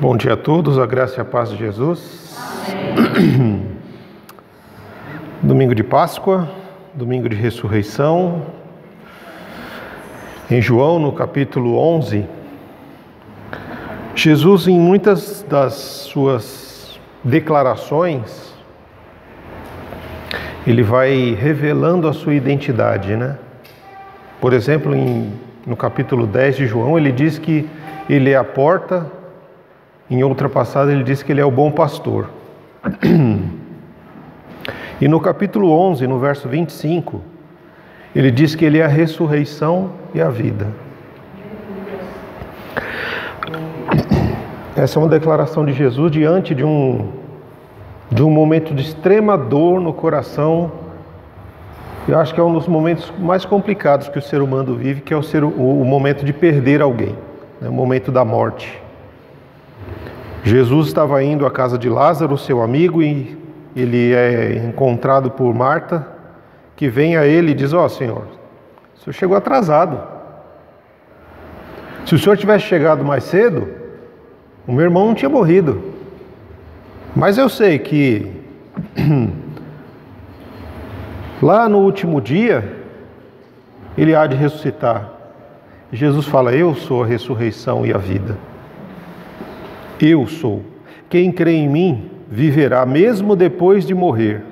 Bom dia a todos, a graça e a paz de Jesus. Domingo de Páscoa, domingo de ressurreição. Em João, no capítulo 11, Jesus, em muitas das suas declarações, ele vai revelando a sua identidade, né? Por exemplo, no capítulo 10 de João, ele diz que ele é a porta. Em outra passagem ele diz que ele é o bom pastor. E no capítulo 11, no verso 25, ele diz que ele é a ressurreição e a vida. Essa é uma declaração de Jesus diante de um momento de extrema dor no coração. Eu acho que é um dos momentos mais complicados que o ser humano vive, que é o momento de perder alguém, né? O momento da morte. Jesus estava indo à casa de Lázaro, seu amigo, e ele é encontrado por Marta, que vem a ele e diz: Senhor, o senhor chegou atrasado. Se o senhor tivesse chegado mais cedo, o meu irmão não tinha morrido. Mas eu sei que lá no último dia ele há de ressuscitar. E Jesus fala: eu sou a ressurreição e a vida. Eu sou. Quem crê em mim viverá mesmo depois de morrer.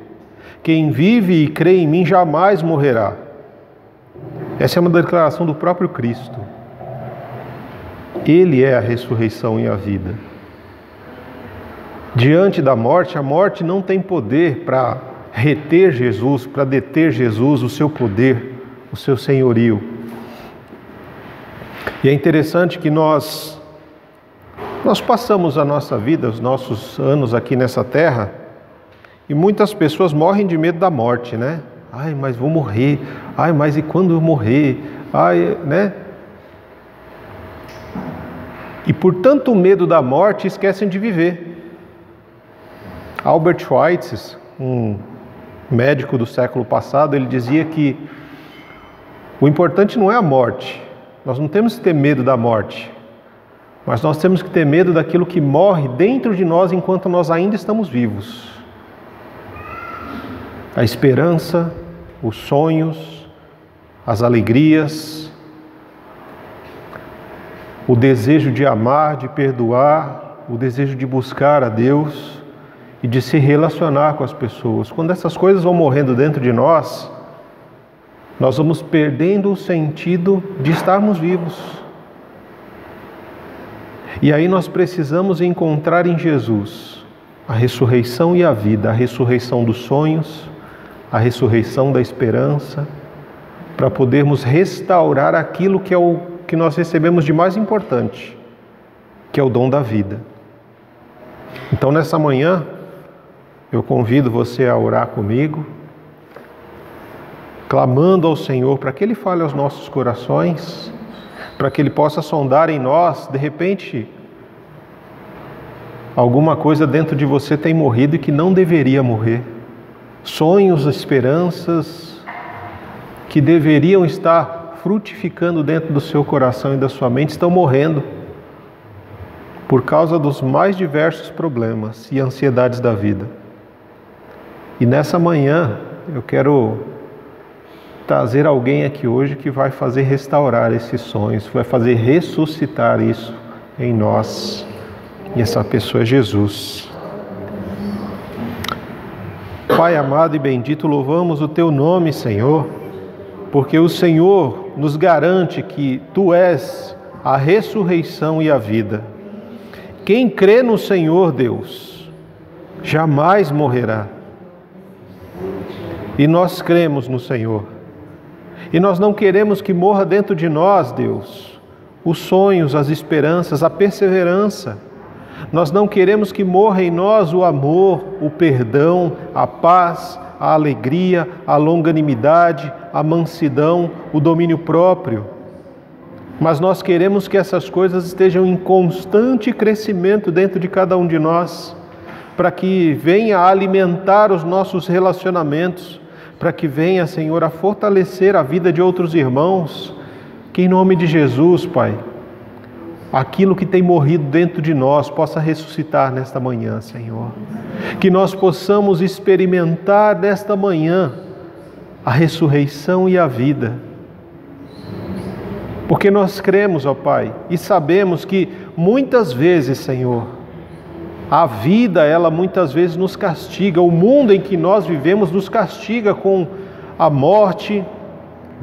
Quem vive e crê em mim jamais morrerá. Essa é uma declaração do próprio Cristo. Ele é a ressurreição e a vida. Diante da morte, a morte não tem poder para reter Jesus, para deter Jesus, o seu poder, o seu senhorio. E é interessante que nós passamos a nossa vida, os nossos anos aqui nessa terra, e muitas pessoas morrem de medo da morte, né? Ai, mas vou morrer. Ai, mas e quando eu morrer? Ai, né? E por tanto medo da morte, esquecem de viver. Albert Schweitzer, um médico do século passado, ele dizia que o importante não é a morte. Nós não temos que ter medo da morte. Mas nós temos que ter medo daquilo que morre dentro de nós enquanto nós ainda estamos vivos. A esperança, os sonhos, as alegrias, o desejo de amar, de perdoar, o desejo de buscar a Deus e de se relacionar com as pessoas. Quando essas coisas vão morrendo dentro de nós, nós vamos perdendo o sentido de estarmos vivos. E aí nós precisamos encontrar em Jesus a ressurreição e a vida, a ressurreição dos sonhos, a ressurreição da esperança, para podermos restaurar aquilo que é o que nós recebemos de mais importante, que é o dom da vida. Então nessa manhã, eu convido você a orar comigo, clamando ao Senhor para que Ele fale aos nossos corações, para que Ele possa sondar em nós. De repente, alguma coisa dentro de você tem morrido e que não deveria morrer. Sonhos, esperanças que deveriam estar frutificando dentro do seu coração e da sua mente estão morrendo por causa dos mais diversos problemas e ansiedades da vida. E nessa manhã eu quero trazer alguém aqui hoje que vai fazer restaurar esses sonhos, vai fazer ressuscitar isso em nós. E essa pessoa é Jesus. Pai amado e bendito, louvamos o Teu nome, Senhor, porque o Senhor nos garante que Tu és a ressurreição e a vida. Quem crê no Senhor, Deus, jamais morrerá. E nós cremos no Senhor. E nós não queremos que morra dentro de nós, Deus, os sonhos, as esperanças, a perseverança. Nós não queremos que morra em nós o amor, o perdão, a paz, a alegria, a longanimidade, a mansidão, o domínio próprio. Mas nós queremos que essas coisas estejam em constante crescimento dentro de cada um de nós, para que venha a alimentar os nossos relacionamentos, para que venha, Senhor, a fortalecer a vida de outros irmãos, que em nome de Jesus, Pai, aquilo que tem morrido dentro de nós possa ressuscitar nesta manhã, Senhor. Que nós possamos experimentar nesta manhã a ressurreição e a vida. Porque nós cremos, ó Pai, e sabemos que muitas vezes, Senhor, a vida, ela muitas vezes nos castiga, o mundo em que nós vivemos nos castiga com a morte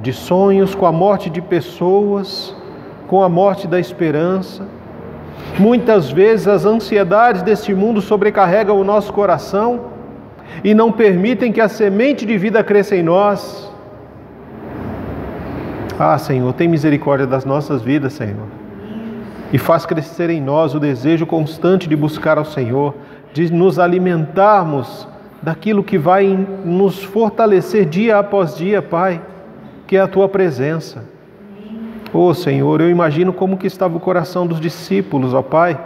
de sonhos, com a morte de pessoas, com a morte da esperança. Muitas vezes as ansiedades deste mundo sobrecarregam o nosso coração e não permitem que a semente de vida cresça em nós. Ah, Senhor, tem misericórdia das nossas vidas, Senhor, e faz crescer em nós o desejo constante de buscar ao Senhor, de nos alimentarmos daquilo que vai nos fortalecer dia após dia, Pai, que é a Tua presença. Oh, Senhor, eu imagino como que estava o coração dos discípulos, ó Pai,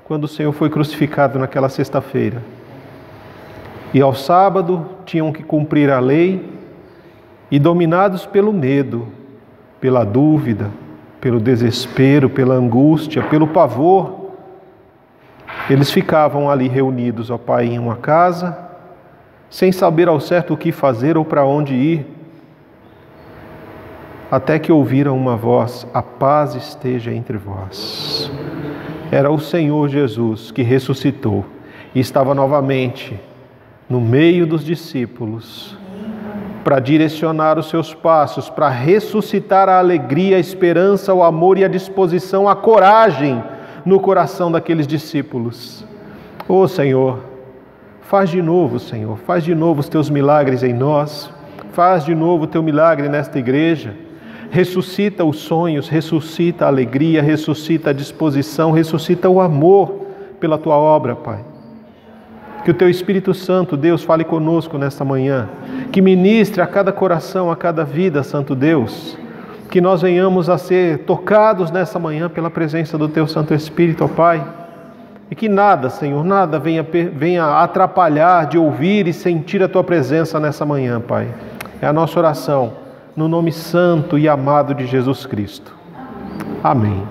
quando o Senhor foi crucificado naquela sexta-feira. E ao sábado tinham que cumprir a lei e, dominados pelo medo, pela dúvida, pelo desespero, pela angústia, pelo pavor, eles ficavam ali reunidos, ó Pai, em uma casa, sem saber ao certo o que fazer ou para onde ir, até que ouviram uma voz: a paz esteja entre vós. Era o Senhor Jesus que ressuscitou e estava novamente no meio dos discípulos, para direcionar os seus passos, para ressuscitar a alegria, a esperança, o amor e a disposição, a coragem no coração daqueles discípulos. Oh, Senhor, faz de novo, Senhor, faz de novo os Teus milagres em nós, faz de novo o Teu milagre nesta igreja, ressuscita os sonhos, ressuscita a alegria, ressuscita a disposição, ressuscita o amor pela Tua obra, Pai. Que o Teu Espírito Santo, Deus, fale conosco nesta manhã, que ministre a cada coração, a cada vida, Santo Deus, que nós venhamos a ser tocados nessa manhã pela presença do Teu Santo Espírito, ó Pai, e que nada, Senhor, nada venha atrapalhar de ouvir e sentir a Tua presença nessa manhã, Pai. É a nossa oração, no nome santo e amado de Jesus Cristo. Amém.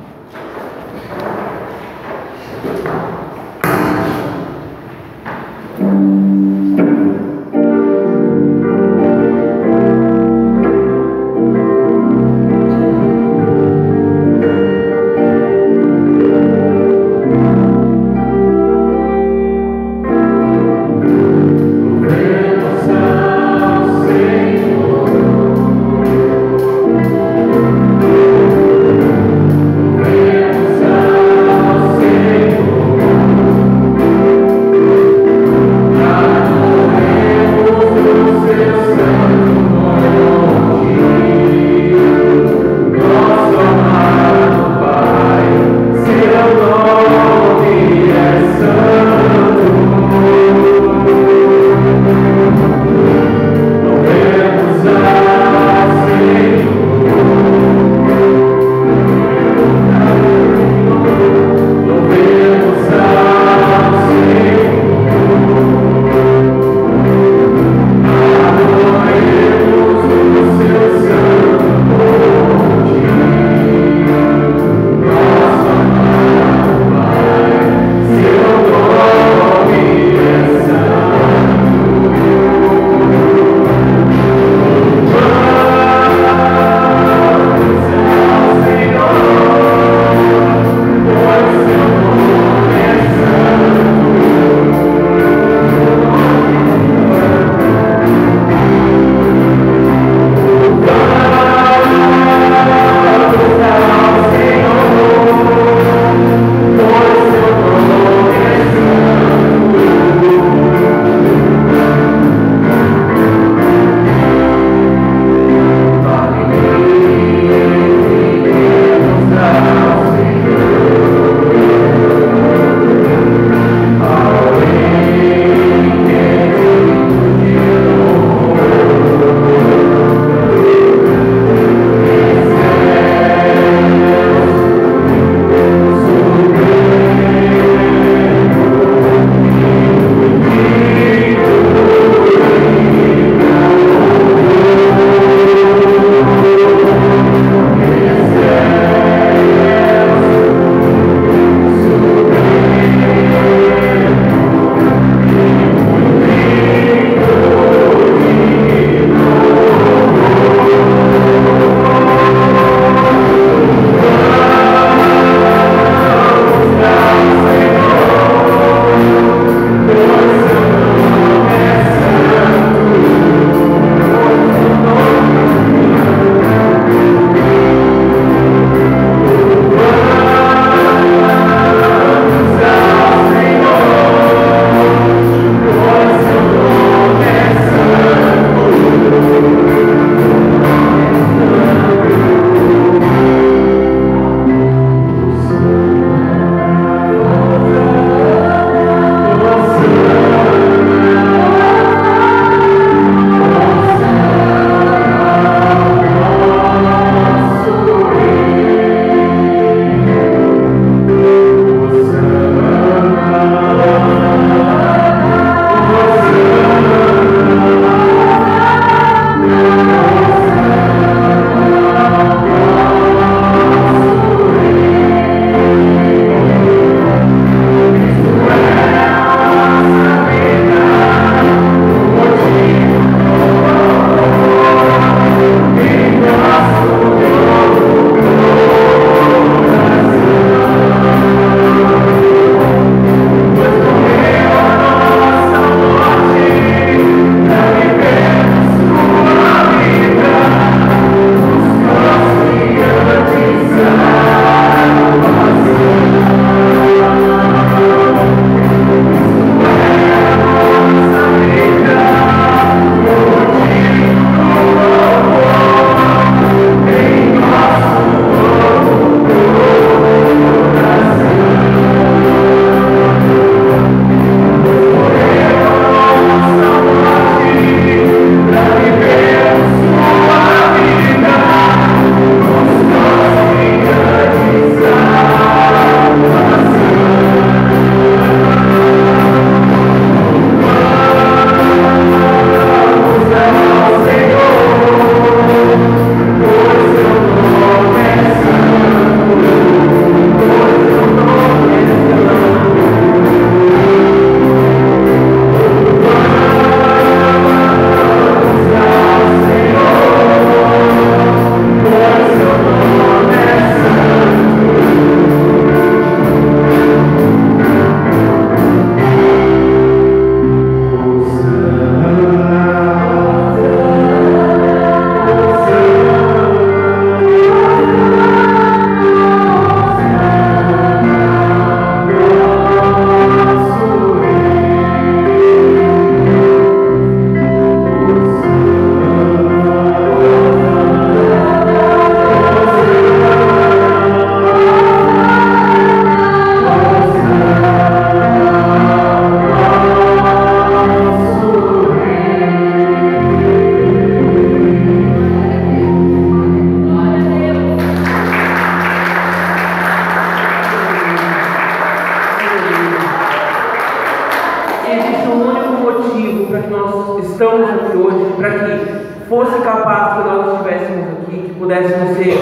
estamos aqui hoje, para que fosse capaz que nós estivéssemos aqui, que pudéssemos ser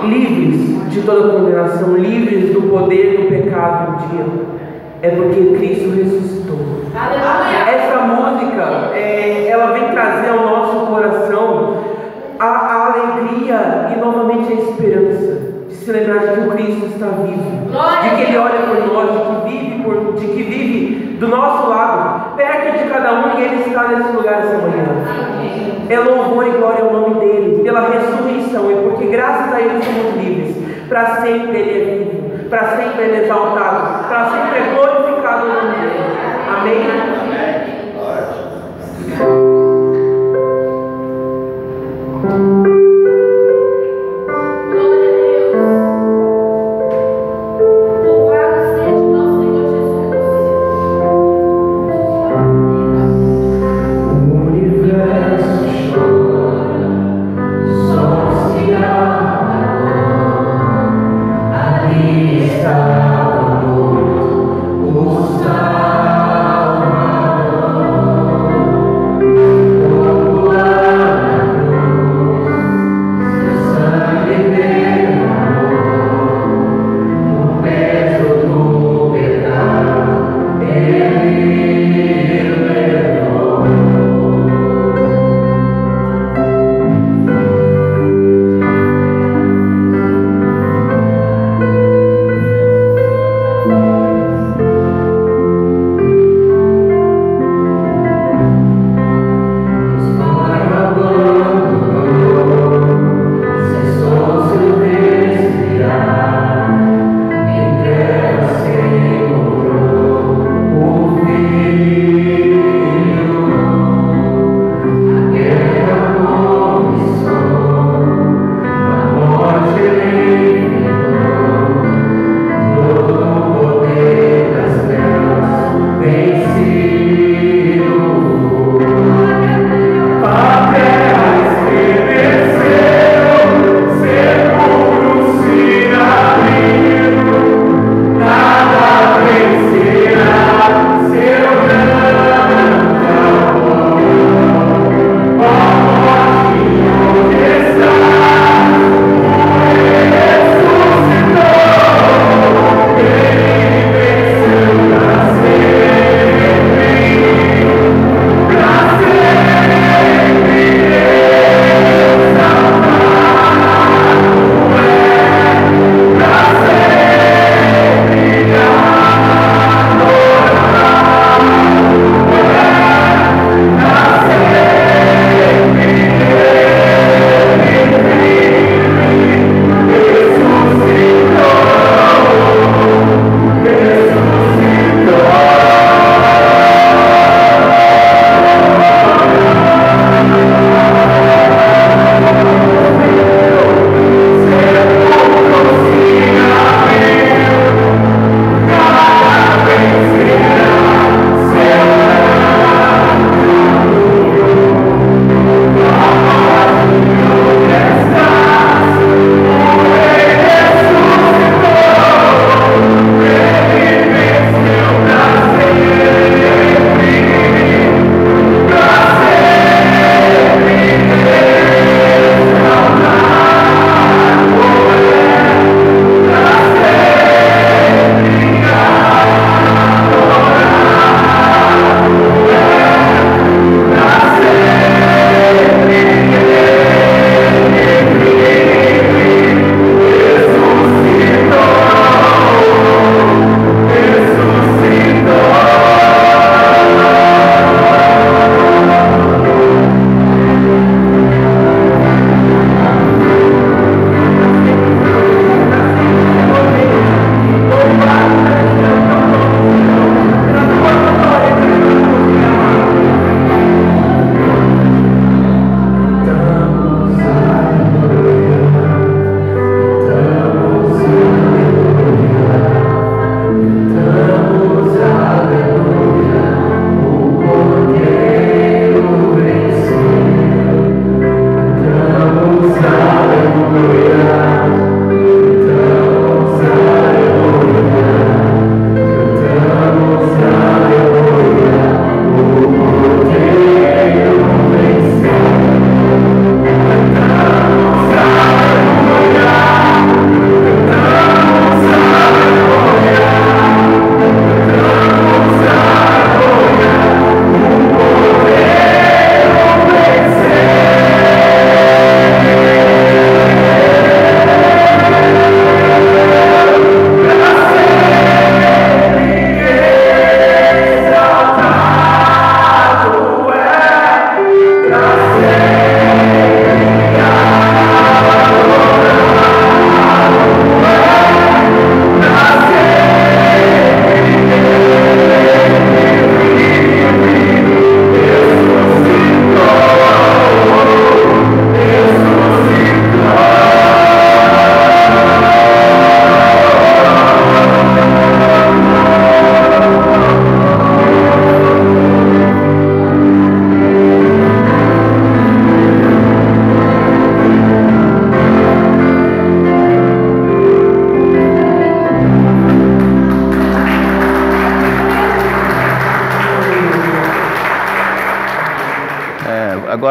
livres de toda condenação, livres do poder do pecado um dia, é porque Cristo ressuscitou. Essa música, ela vem trazer ao nosso coração a alegria e novamente a esperança de se lembrar de que o Cristo está vivo, de que Ele olha por nós, de que vive do nosso lado, perto de cada um, e Ele está nesse lugar essa manhã. É louvor e glória ao nome dEle, pela ressurreição, e porque graças a Ele somos livres. Para sempre Ele é vivo, para sempre Ele é exaltado, para sempre é glorificado o nome dEle. Amém? Está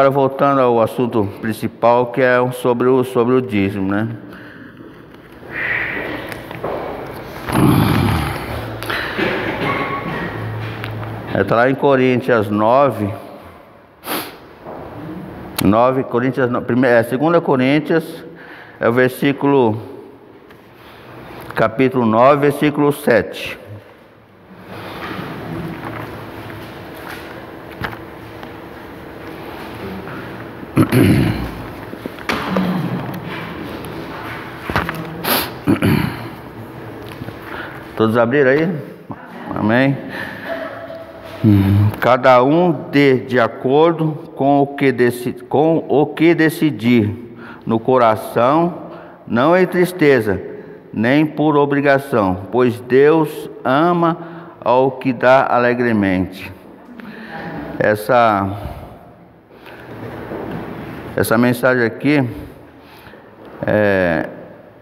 agora voltando ao assunto principal, que é sobre o dízimo, né? Está lá em Coríntios 9, 2 Coríntios, é o versículo, capítulo 9, versículo 7. Todos abriram aí? Amém? Cada um dê de acordo com o que decidir no coração, não em tristeza, nem por obrigação, pois Deus ama ao que dá alegremente. Essa mensagem aqui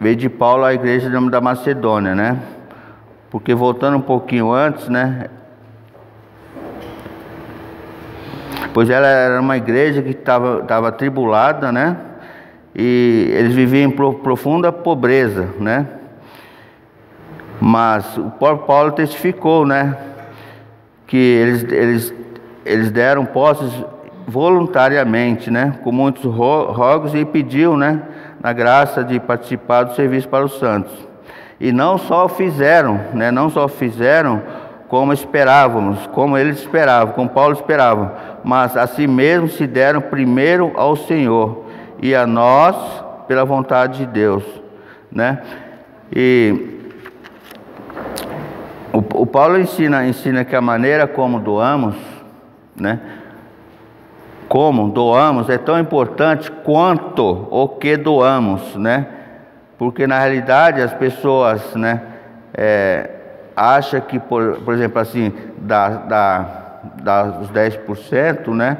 veio de Paulo à igreja da Macedônia, né? Porque voltando um pouquinho antes, né? Pois ela era uma igreja que estava atribulada, né? E eles viviam em profunda pobreza, né? Mas o próprio Paulo testificou, né? Que eles deram posses voluntariamente, né? Com muitos rogos, e pediu, né? Na graça de participar do serviço para os santos. E não só fizeram, né? Não só fizeram como esperávamos, como eles esperavam, como Paulo esperava, mas a si mesmo se deram primeiro ao Senhor e a nós pela vontade de Deus, né? E o Paulo ensina que a maneira como doamos, né? Como doamos é tão importante quanto o que doamos, né? Porque na realidade as pessoas, né? Acha que, por exemplo, assim, dá os 10%, né?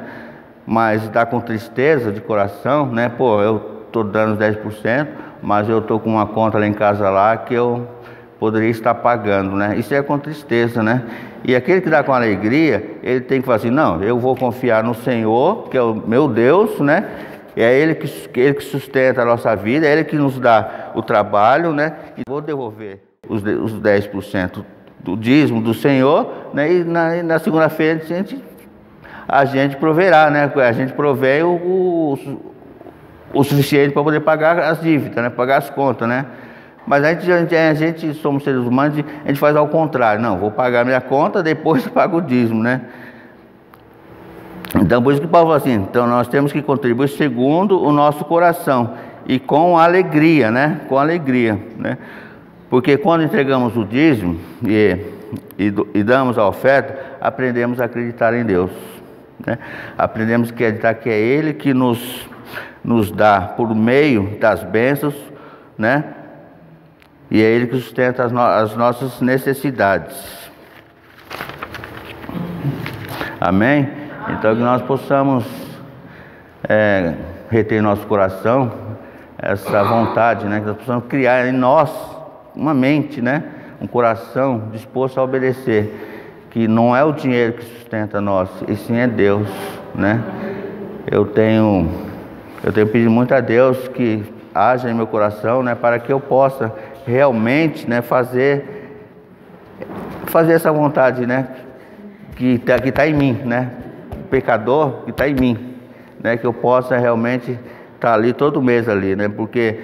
Mas dá com tristeza de coração, né? Pô, eu estou dando os 10%, mas eu estou com uma conta lá em casa lá que eu poderia estar pagando, né? Isso é com tristeza, né? E aquele que dá com alegria, ele tem que falar assim, não, eu vou confiar no Senhor, que é o meu Deus, né? É Ele que sustenta a nossa vida, é Ele que nos dá o trabalho, né? E vou devolver os 10% do dízimo do Senhor, né? E na segunda-feira a gente proverá, né? A gente provém o suficiente para poder pagar as dívidas, né? Pagar as contas, né? Mas a gente somos seres humanos, a gente faz ao contrário. Não, vou pagar minha conta, depois pago o dízimo, né? Então, por isso que Paulo fala assim, então nós temos que contribuir segundo o nosso coração e com alegria, né? Com alegria, né? Porque quando entregamos o dízimo e damos a oferta, aprendemos a acreditar em Deus, né? Aprendemos a acreditar que é Ele que nos dá por meio das bênçãos, né? E é Ele que sustenta as nossas necessidades. Amém? Então que nós possamos reter em nosso coração essa vontade, né? Que nós possamos criar em nós uma mente, né? Um coração disposto a obedecer, que não é o dinheiro que sustenta nós, e sim é Deus, né? Eu tenho pedido muito a Deus que haja em meu coração, né? Para que eu possa realmente, né? Fazer essa vontade, né? Que está em mim, né? O pecador que está em mim, né? Que eu possa realmente estar ali todo mês ali, né? Porque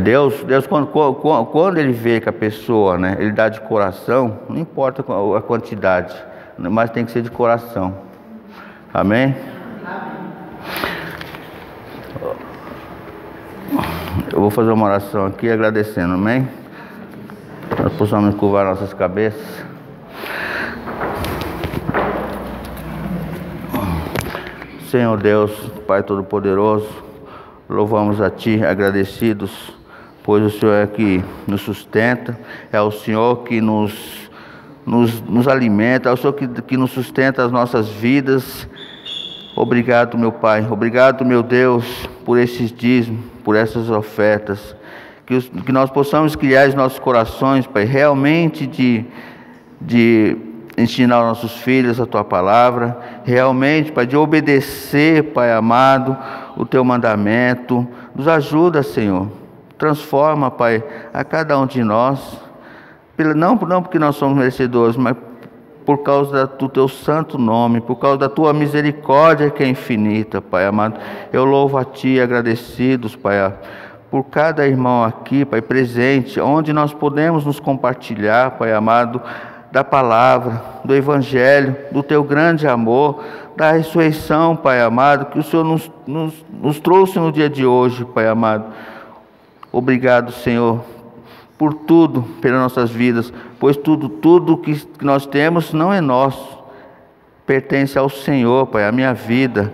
Deus quando Ele vê que a pessoa, né? Ele dá de coração, não importa a quantidade, mas tem que ser de coração. Amém? Eu vou fazer uma oração aqui agradecendo, amém? Nós possamos curvar nossas cabeças. Senhor Deus, Pai Todo-Poderoso, louvamos a Ti, agradecidos, pois o Senhor é que nos sustenta, é o Senhor que nos alimenta, é o Senhor que nos sustenta as nossas vidas. Obrigado, meu Pai, obrigado, meu Deus, por esses dízimos, por essas ofertas, que nós possamos criar em nossos corações, Pai, realmente de ensinar aos nossos filhos a Tua palavra, realmente, Pai, de obedecer, Pai amado, o Teu mandamento. Nos ajuda, Senhor. Transforma, Pai, a cada um de nós, não porque nós somos merecedores, mas por causa do Teu santo nome, por causa da Tua misericórdia que é infinita, Pai amado. Eu louvo a Ti, agradecidos, Pai, por cada irmão aqui, Pai, presente, onde nós podemos nos compartilhar, Pai amado, da palavra, do Evangelho, do Teu grande amor, da ressurreição, Pai amado, que o Senhor nos trouxe no dia de hoje, Pai amado. Obrigado, Senhor, por tudo, pelas nossas vidas, pois tudo que nós temos não é nosso, pertence ao Senhor, Pai. A minha vida,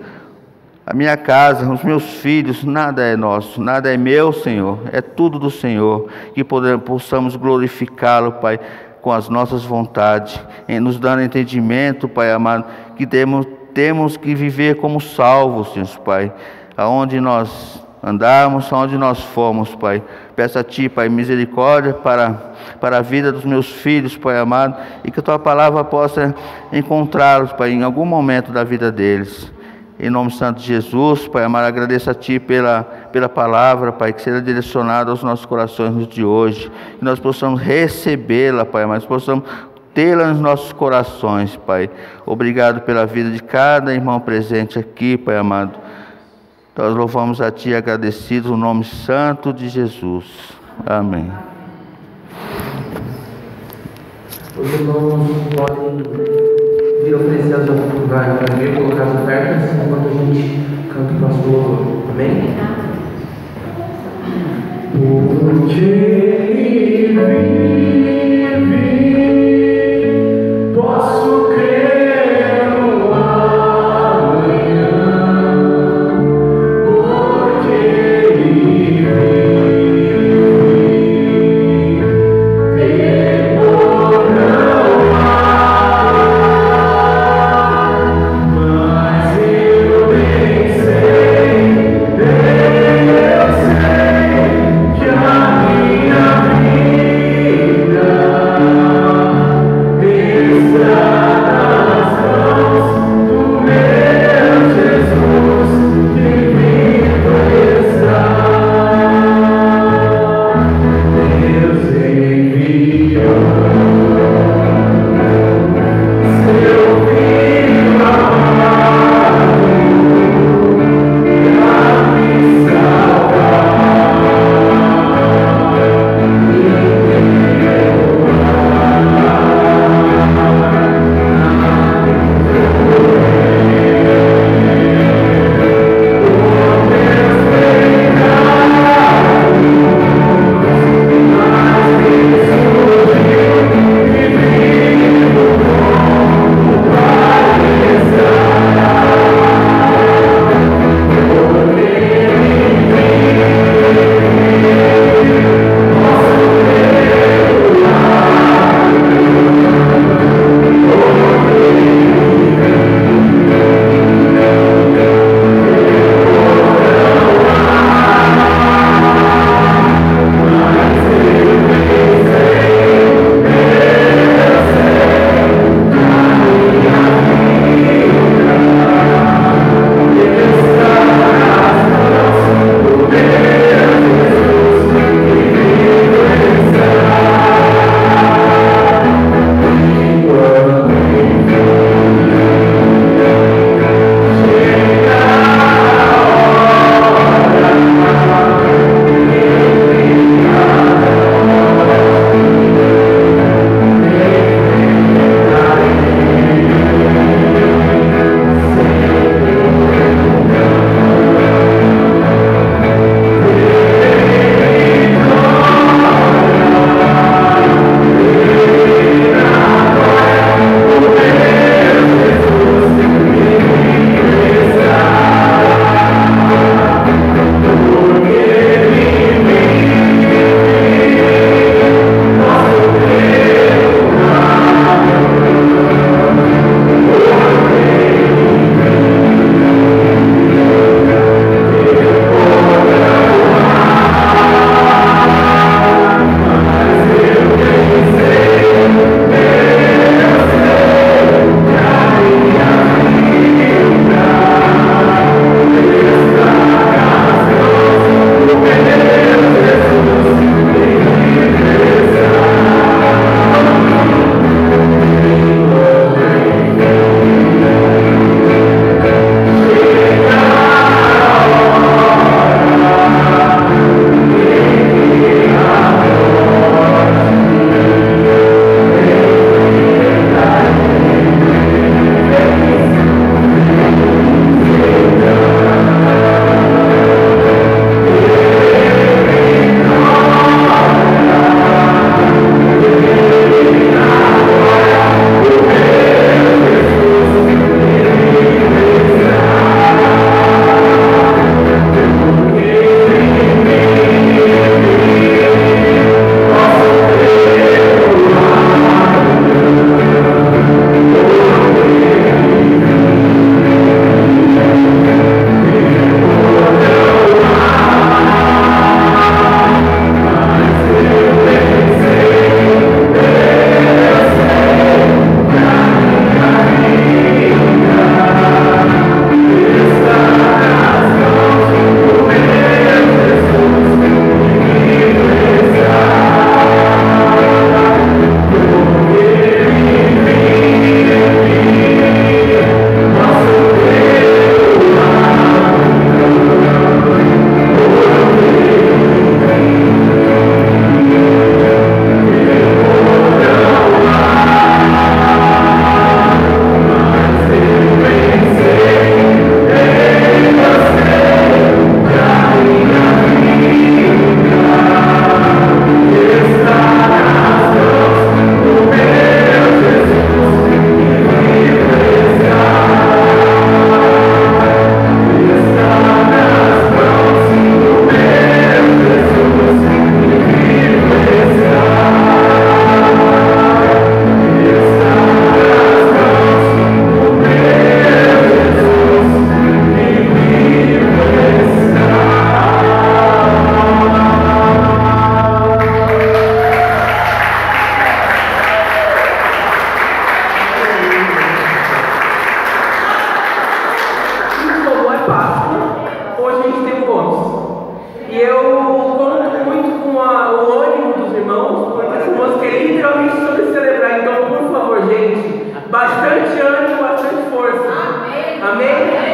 a minha casa, os meus filhos, nada é nosso, nada é meu, Senhor, é tudo do Senhor, que possamos glorificá-lo, Pai, com as nossas vontades, nos dando entendimento, Pai amado, que temos que viver como salvos, Deus, Pai, aonde nós andarmos, aonde nós formos, Pai. Peço a Ti, Pai, misericórdia para a vida dos meus filhos, Pai amado, e que a Tua palavra possa encontrá-los, Pai, em algum momento da vida deles. Em nome santo de Jesus, Pai amado, agradeço a Ti pela palavra, Pai, que seja direcionada aos nossos corações no dia de hoje, que nós possamos recebê-la, Pai, mas possamos tê-la nos nossos corações, Pai. Obrigado pela vida de cada irmão presente aqui, Pai amado. Nós louvamos a Ti, agradecidos, no nome santo de Jesus. Amém. Os irmãos podem vir oferecer as ofertas, para vir colocar as ofertas, enquanto a gente canta o próximo louvor. Amém? Por Ti vive, posso crer no amanhã. Por Ti vive, temor não há, mas eu bem sei, eu sei que a minha vida irmãos, porque essa música é literalmente sobre celebrar. Então, por favor, gente, bastante ânimo, bastante força. Amém? Amém?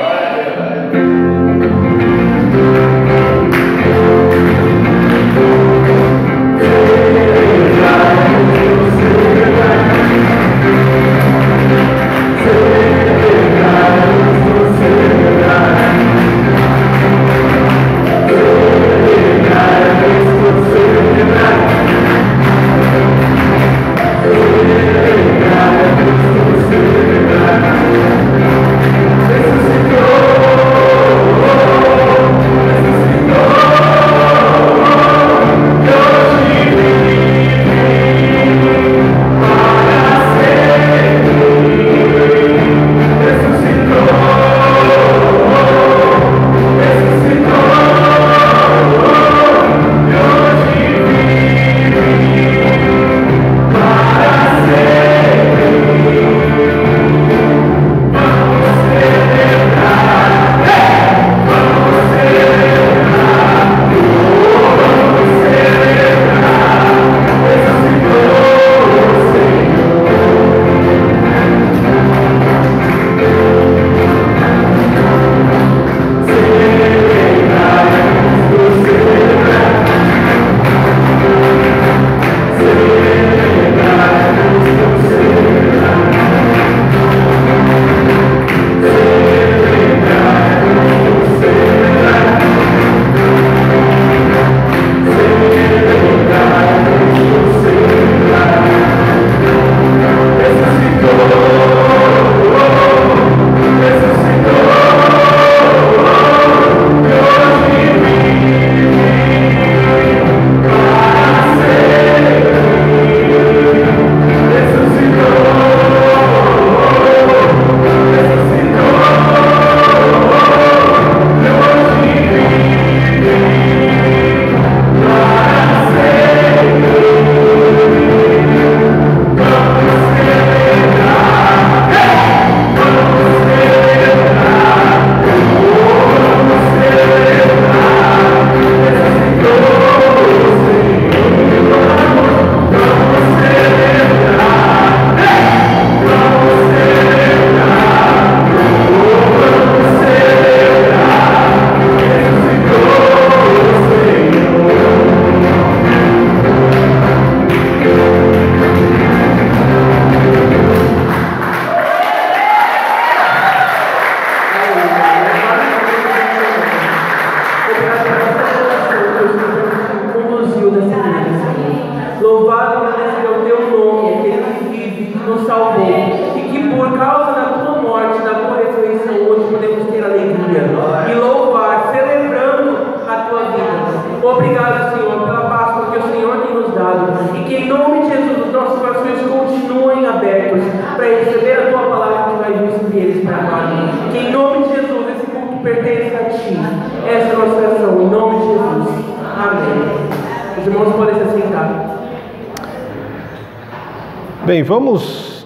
Bem, vamos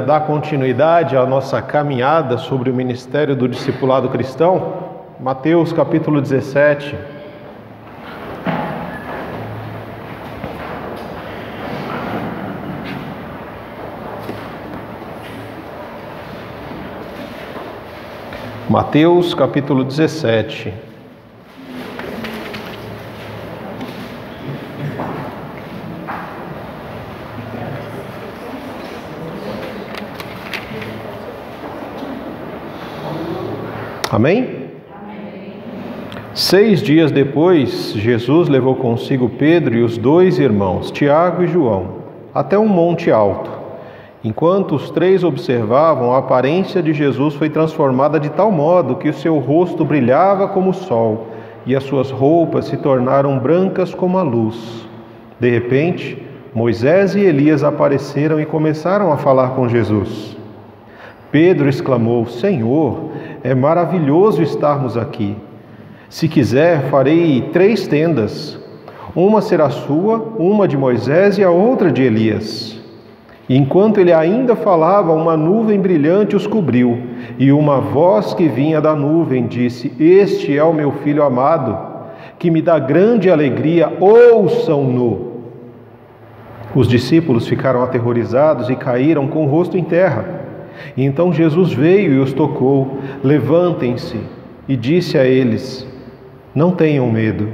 dar continuidade à nossa caminhada sobre o ministério do discipulado cristão. Mateus capítulo 17. Mateus capítulo 17. Amém? Amém? 6 dias depois, Jesus levou consigo Pedro e os 2 irmãos, Tiago e João, até um monte alto. Enquanto os 3 observavam, a aparência de Jesus foi transformada de tal modo que o seu rosto brilhava como o sol e as suas roupas se tornaram brancas como a luz. De repente, Moisés e Elias apareceram e começaram a falar com Jesus. Pedro exclamou: Senhor, é maravilhoso estarmos aqui. Se quiser, farei 3 tendas. Uma será sua, uma de Moisés e a outra de Elias. E enquanto ele ainda falava, uma nuvem brilhante os cobriu, e uma voz que vinha da nuvem disse: Este é o meu filho amado, que me dá grande alegria, ouçam-no. Os discípulos ficaram aterrorizados e caíram com o rosto em terra. E então Jesus veio e os tocou. Levantem-se, e disse a eles: não tenham medo.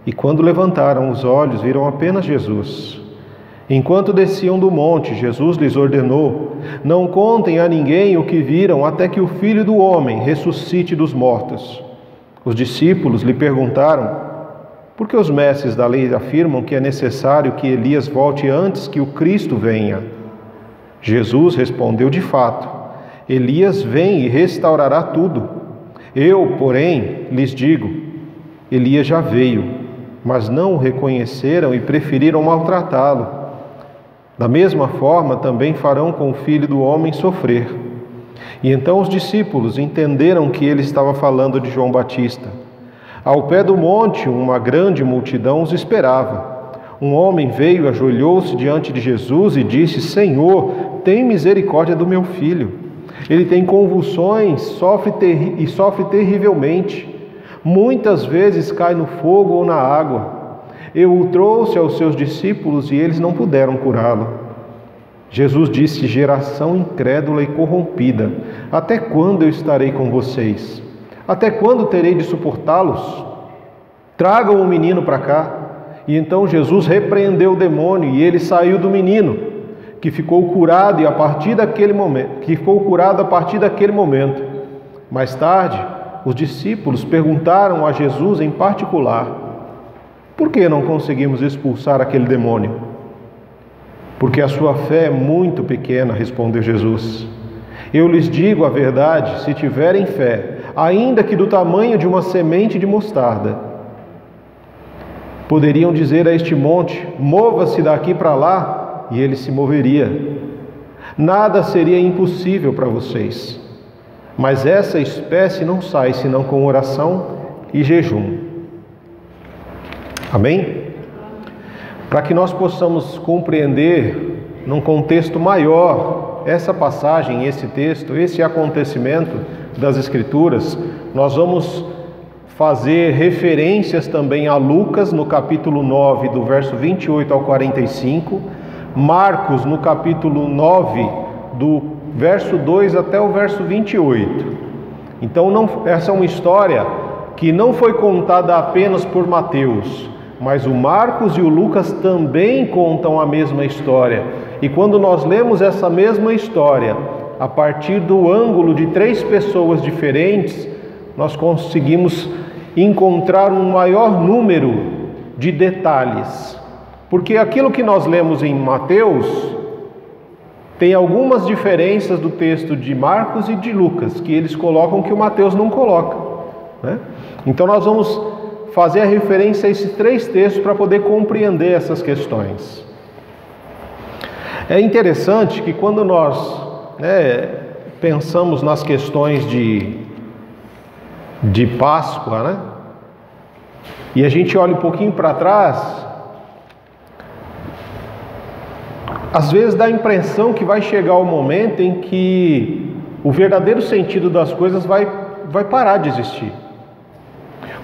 E quando levantaram os olhos, viram apenas Jesus. Enquanto desciam do monte, Jesus lhes ordenou: não contem a ninguém o que viram até que o Filho do Homem ressuscite dos mortos. Os discípulos lhe perguntaram: por que os mestres da lei afirmam que é necessário que Elias volte antes que o Cristo venha? Jesus respondeu: de fato, Elias vem e restaurará tudo. Eu, porém, lhes digo: Elias já veio, mas não o reconheceram e preferiram maltratá-lo. Da mesma forma, também farão com o Filho do Homem sofrer. E então os discípulos entenderam que ele estava falando de João Batista. Ao pé do monte, uma grande multidão os esperava. Um homem veio, ajoelhou-se diante de Jesus e disse: Senhor, tem misericórdia do meu filho. Ele tem convulsões, sofre terrivelmente. Muitas vezes cai no fogo ou na água. Eu o trouxe aos seus discípulos e eles não puderam curá-lo. Jesus disse: geração incrédula e corrompida, até quando eu estarei com vocês? Até quando terei de suportá-los? Tragam o menino para cá. E então Jesus repreendeu o demônio e ele saiu do menino, que ficou curado a partir daquele momento. Mais tarde, os discípulos perguntaram a Jesus em particular: por que não conseguimos expulsar aquele demônio? Porque a sua fé é muito pequena, respondeu Jesus. Eu lhes digo a verdade: se tiverem fé, ainda que do tamanho de uma semente de mostarda, poderiam dizer a este monte: mova-se daqui para lá, e ele se moveria. Nada seria impossível para vocês. Mas essa espécie não sai senão com oração e jejum. Amém? Para que nós possamos compreender num contexto maior essa passagem, esse texto, esse acontecimento das Escrituras, nós vamos fazer referências também a Lucas no capítulo 9, do verso 28 ao 45, Marcos no capítulo 9, do verso 2 até o verso 28. Então essa é uma história que não foi contada apenas por Mateus, mas o Marcos e o Lucas também contam a mesma história. E quando nós lemos essa mesma história, a partir do ângulo de 3 pessoas diferentes, nós conseguimos encontrar um maior número de detalhes. Porque aquilo que nós lemos em Mateus tem algumas diferenças do texto de Marcos e de Lucas, que eles colocam que o Mateus não coloca, né? Então nós vamos fazer a referência a esses 3 textos para poder compreender essas questões. É interessante que quando nós pensamos nas questões de Páscoa, né? E a gente olha um pouquinho para trás, às vezes dá a impressão que vai chegar o momento em que o verdadeiro sentido das coisas vai parar de existir.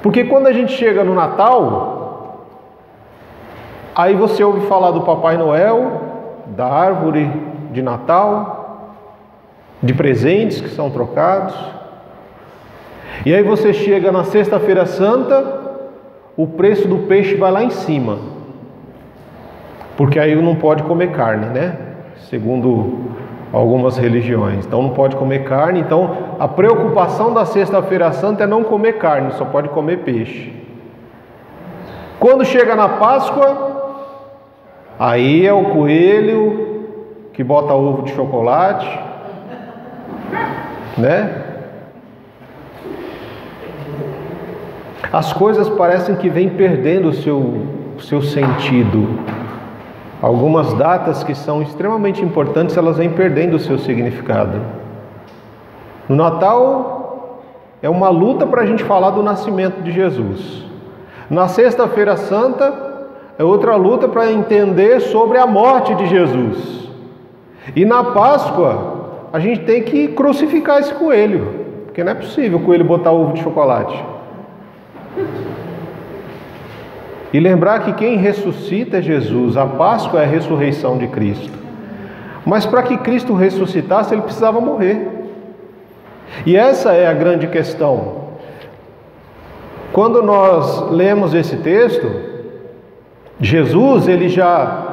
Porque quando a gente chega no Natal, aí você ouve falar do Papai Noel, da árvore de Natal, de presentes que são trocados. E aí você chega na Sexta-feira Santa, o preço do peixe vai lá em cima. Porque aí não pode comer carne, né? Segundo algumas religiões. Então não pode comer carne. Então a preocupação da Sexta-feira Santa é não comer carne, só pode comer peixe. Quando chega na Páscoa, aí é o coelho que bota ovo de chocolate, né? As coisas parecem que vêm perdendo o seu sentido. Algumas datas que são extremamente importantes, elas vêm perdendo o seu significado. No Natal é uma luta para a gente falar do nascimento de Jesus. Na Sexta-feira Santa é outra luta para entender sobre a morte de Jesus. E na Páscoa a gente tem que crucificar esse coelho, porque não é possível o coelho botar ovo de chocolate. E lembrar que quem ressuscita é Jesus, a Páscoa é a ressurreição de Cristo. Mas para que Cristo ressuscitasse, ele precisava morrer. E essa é a grande questão. Quando nós lemos esse texto, Jesus, ele já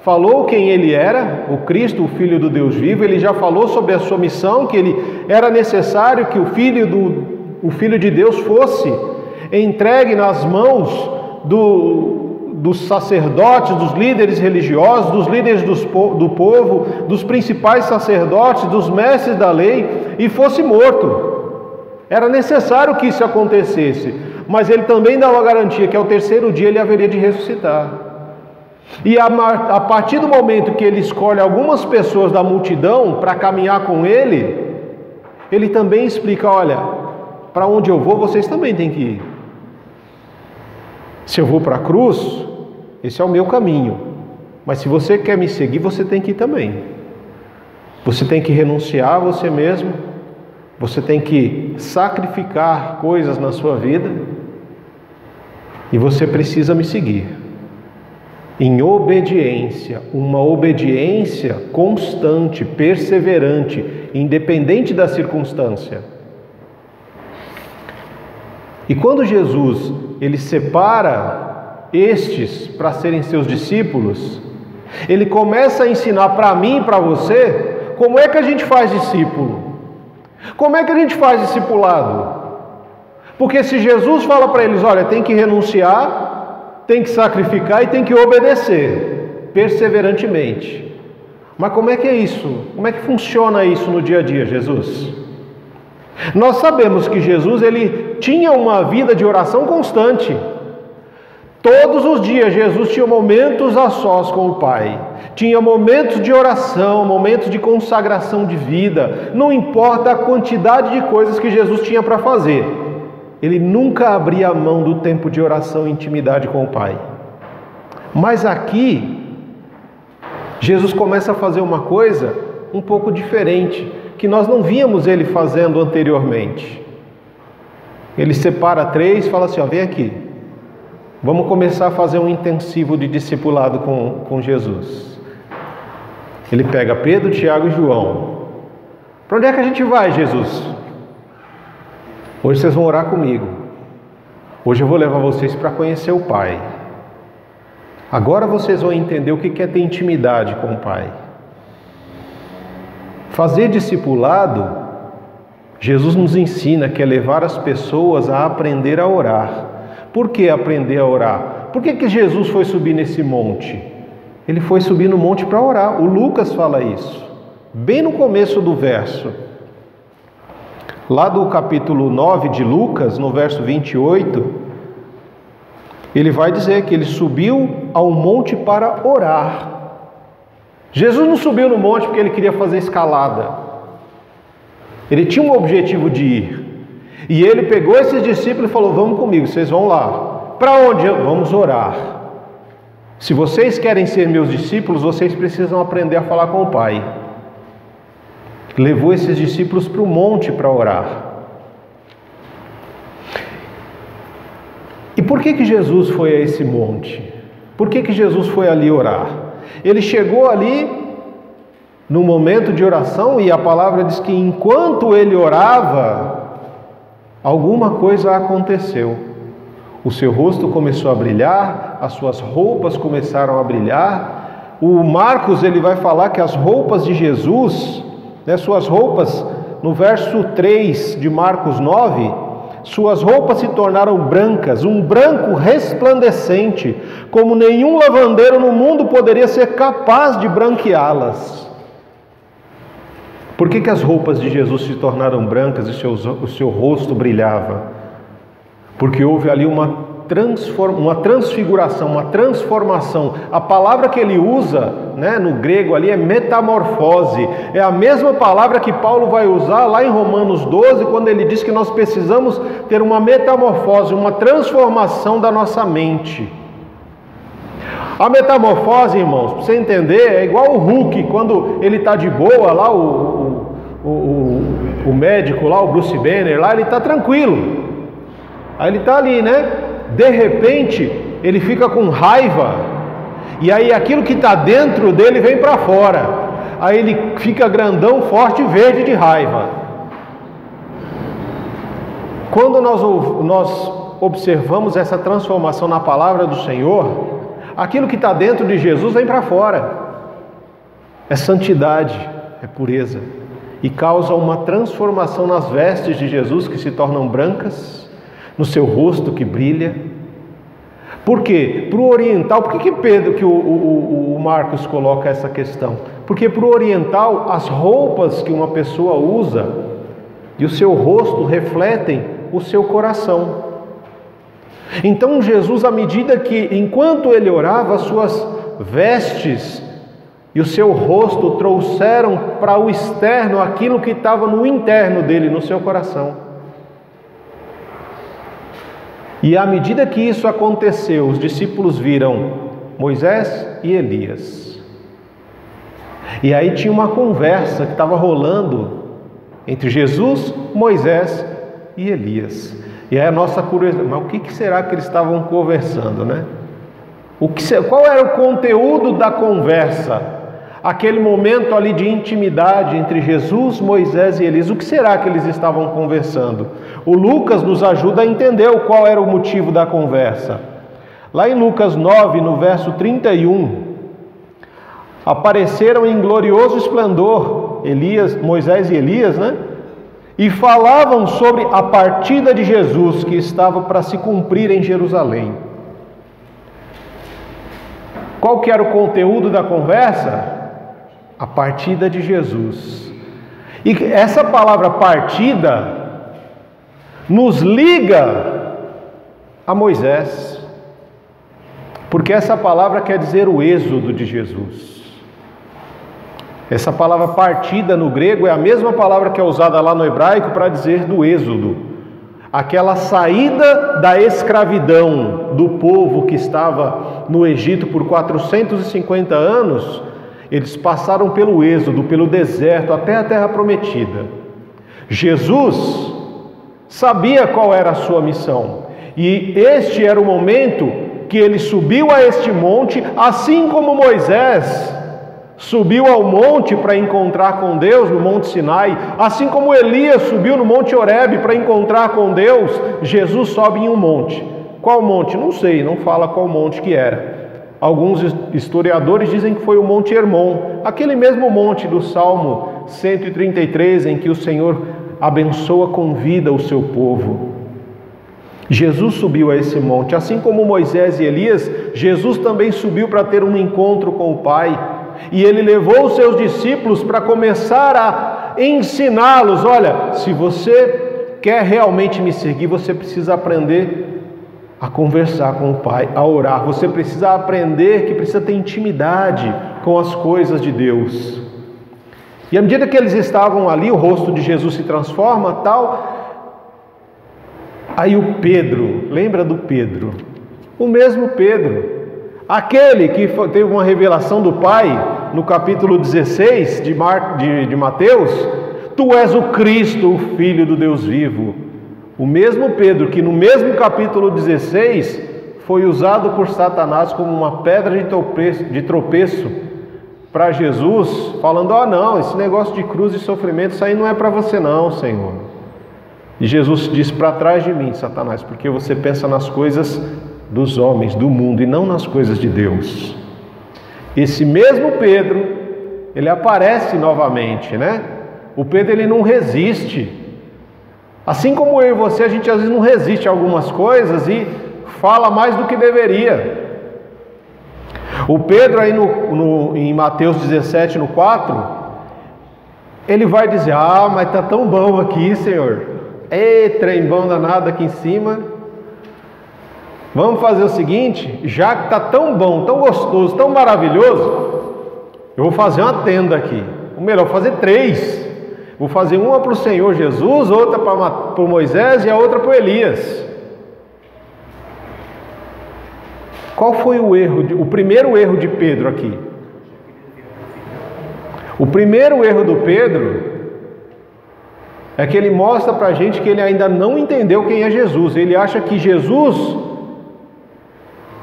falou quem ele era, o Cristo, o Filho do Deus vivo, ele já falou sobre a sua missão, que ele era necessário que o Filho de Deus fosse entregue nas mãos dos sacerdotes, dos líderes religiosos, dos líderes do povo, dos principais sacerdotes, dos mestres da lei, e fosse morto. Era necessário que isso acontecesse, mas ele também dava a garantia que ao terceiro dia ele haveria de ressuscitar. E a partir do momento que ele escolhe algumas pessoas da multidão para caminhar com ele também explica: olha, para onde eu vou, vocês também têm que ir. Se eu vou para a cruz, esse é o meu caminho. Mas se você quer me seguir, você tem que ir também. Você tem que renunciar a você mesmo. Você tem que sacrificar coisas na sua vida. E você precisa me seguir. Em obediência, uma obediência constante, perseverante, independente da circunstância. E quando Jesus, ele separa estes para serem seus discípulos, ele começa a ensinar para mim e para você como é que a gente faz discípulo. Como é que a gente faz discipulado? Porque se Jesus fala para eles: olha, tem que renunciar, tem que sacrificar e tem que obedecer perseverantemente. Mas como é que é isso? Como é que funciona isso no dia a dia, Jesus? Nós sabemos que Jesus, ele tinha uma vida de oração constante. Todos os dias Jesus tinha momentos a sós com o Pai. Tinha momentos de oração, momentos de consagração de vida. Não importa a quantidade de coisas que Jesus tinha para fazer, ele nunca abria a mão do tempo de oração e intimidade com o Pai. Mas aqui, Jesus começa a fazer uma coisa um pouco diferente, que nós não víamos ele fazendo anteriormente. Ele separa 3 e fala assim: ó, vem aqui, vamos começar a fazer um intensivo de discipulado com Jesus. Ele pega Pedro, Tiago e João. Para onde é que a gente vai, Jesus? Hoje vocês vão orar comigo. Hoje eu vou levar vocês para conhecer o Pai. Agora vocês vão entender o que é ter intimidade com o Pai. Fazer discipulado, Jesus nos ensina que é levar as pessoas a aprender a orar. Por que aprender a orar? Por que Jesus foi subir nesse monte? Ele foi subir no monte para orar. O Lucas fala isso, bem no começo do verso. Lá do capítulo 9 de Lucas, no verso 28, ele vai dizer que ele subiu ao monte para orar. Jesus não subiu no monte porque ele queria fazer escalada. Ele tinha um objetivo de ir. E ele pegou esses discípulos e falou: vamos comigo, vocês vão lá. Para onde? Vamos orar. Se vocês querem ser meus discípulos, vocês precisam aprender a falar com o Pai. Levou esses discípulos para o monte para orar. E por que Jesus foi a esse monte? Por que Jesus foi ali orar? Ele chegou ali no momento de oração e a palavra diz que enquanto ele orava, alguma coisa aconteceu. O seu rosto começou a brilhar, as suas roupas começaram a brilhar. O Marcos, ele vai falar que as roupas de Jesus, suas roupas, no verso 3 de Marcos 9, suas roupas se tornaram brancas, um branco resplandecente, como nenhum lavandeiro no mundo poderia ser capaz de branqueá-las. Por que as roupas de Jesus se tornaram brancas e o seu rosto brilhava? Porque houve ali uma transfiguração, uma transformação. A palavra que ele usa, no grego ali, é metamorfose. É a mesma palavra que Paulo vai usar lá em Romanos 12, quando ele diz que nós precisamos ter uma metamorfose, uma transformação da nossa mente. A metamorfose, irmãos, para você entender, é igual o Hulk, quando ele está de boa lá, o médico lá, o Bruce Banner lá, ele está tranquilo. Aí ele está ali, De repente, ele fica com raiva, e aí aquilo que está dentro dele vem para fora. Aí ele fica grandão, forte e verde de raiva. Quando nós observamos essa transformação na palavra do Senhor, aquilo que está dentro de Jesus vem para fora. É santidade, é pureza, e causa uma transformação nas vestes de Jesus, que se tornam brancas, no seu rosto que brilha. Por quê? Para o oriental, por que o Marcos coloca essa questão? Porque para o oriental, as roupas que uma pessoa usa e o seu rosto refletem o seu coração. Então Jesus, à medida que, enquanto ele orava, as suas vestes e o seu rosto trouxeram para o externo aquilo que estava no interno dele, no seu coração. E à medida que isso aconteceu, os discípulos viram Moisés e Elias. E aí tinha uma conversa que estava rolando entre Jesus, Moisés e Elias. E aí a nossa curiosidade, mas o que será que eles estavam conversando, né? Qual era o conteúdo da conversa? Aquele momento ali de intimidade entre Jesus, Moisés e Elias. O que será que eles estavam conversando? O Lucas nos ajuda a entender qual era o motivo da conversa. Lá em Lucas 9, no verso 31, apareceram em glorioso esplendor Moisés e Elias, né? E falavam sobre a partida de Jesus que estava para se cumprir em Jerusalém. Qual que era o conteúdo da conversa? A partida de Jesus. E essa palavra partida nos liga a Moisés, porque essa palavra quer dizer o êxodo de Jesus. Essa palavra partida no grego é a mesma palavra que é usada lá no hebraico para dizer do êxodo, aquela saída da escravidão do povo que estava no Egito por 450 anos. Eles passaram pelo êxodo, pelo deserto, até a terra prometida. Jesus sabia qual era a sua missão, e este era o momento que ele subiu a este monte, assim como Moisés subiu ao monte para encontrar com Deus no Monte Sinai, assim como Elias subiu no Monte Horebe para encontrar com Deus. Jesus sobe em um monte. Qual monte? Não sei, não fala qual monte que era. Alguns historiadores dizem que foi o Monte Hermon, aquele mesmo monte do Salmo 133, em que o Senhor abençoa com vida o seu povo. Jesus subiu a esse monte, assim como Moisés e Elias. Jesus também subiu para ter um encontro com o Pai, e ele levou os seus discípulos para começar a ensiná-los: olha, se você quer realmente me seguir, você precisa aprender a conversar com o Pai, a orar. Você precisa aprender que precisa ter intimidade com as coisas de Deus. E à medida que eles estavam ali, o rosto de Jesus se transforma, tal. Aí o Pedro, lembra do Pedro? O mesmo Pedro, aquele que teve uma revelação do Pai no capítulo 16 de Mateus: tu és o Cristo, o Filho do Deus vivo. O mesmo Pedro que no mesmo capítulo 16 foi usado por Satanás como uma pedra de tropeço para Jesus, falando: não, esse negócio de cruz e sofrimento, isso aí não é para você não, Senhor. E Jesus disse: para trás de mim, Satanás, porque você pensa nas coisas dos homens, do mundo, e não nas coisas de Deus. Esse mesmo Pedro, ele aparece novamente, né? O Pedro, ele não resiste. Assim como eu e você, a gente às vezes não resiste a algumas coisas e fala mais do que deveria. O Pedro aí em Mateus 17, no 4, ele vai dizer: mas está tão bom aqui, Senhor. Ei, trem bom danado aqui em cima. Vamos fazer o seguinte, já que está tão bom, tão gostoso, tão maravilhoso, eu vou fazer uma tenda aqui. Ou melhor, vou fazer 3. Vou fazer uma para o Senhor Jesus, outra para o Moisés e a outra para o Elias. Qual foi o primeiro erro de Pedro aqui? O primeiro erro do Pedro é que ele mostra para a gente que ele ainda não entendeu quem é Jesus. Ele acha que Jesus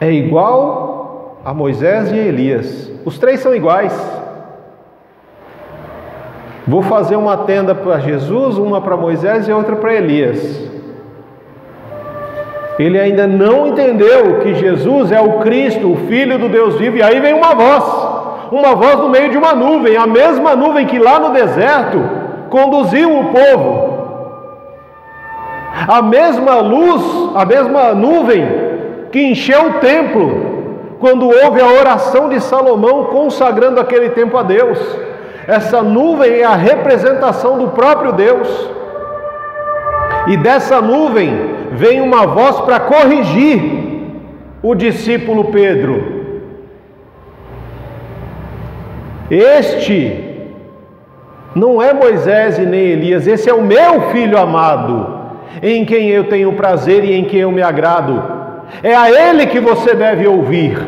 é igual a Moisés e a Elias. Os três são iguais. Vou fazer uma tenda para Jesus, uma para Moisés e outra para Elias. Ele ainda não entendeu que Jesus é o Cristo, o Filho do Deus vivo. E aí vem uma voz no meio de uma nuvem, a mesma nuvem que lá no deserto conduziu o povo. A mesma luz, a mesma nuvem que encheu o templo quando houve a oração de Salomão consagrando aquele templo a Deus. Essa nuvem é a representação do próprio Deus. E dessa nuvem vem uma voz para corrigir o discípulo Pedro. Este não é Moisés e nem Elias, esse é o meu filho amado, em quem eu tenho prazer e em quem eu me agrado. É a ele que você deve ouvir.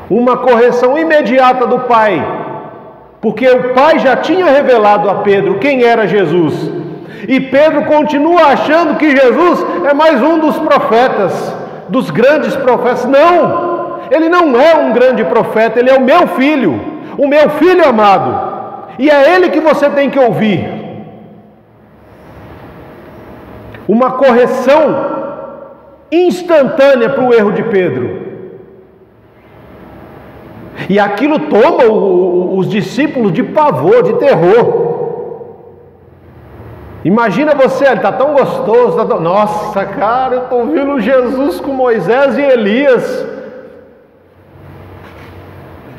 Uma correção imediata do Pai, porque o Pai já tinha revelado a Pedro quem era Jesus. E Pedro continua achando que Jesus é mais um dos profetas, dos grandes profetas. Não, ele não é um grande profeta, ele é o meu filho amado. E é ele que você tem que ouvir. Uma correção instantânea para o erro de Pedro. E aquilo toma os discípulos de pavor, de terror. Imagina você, ele está tão gostoso, nossa, cara, eu estou ouvindo Jesus com Moisés e Elias.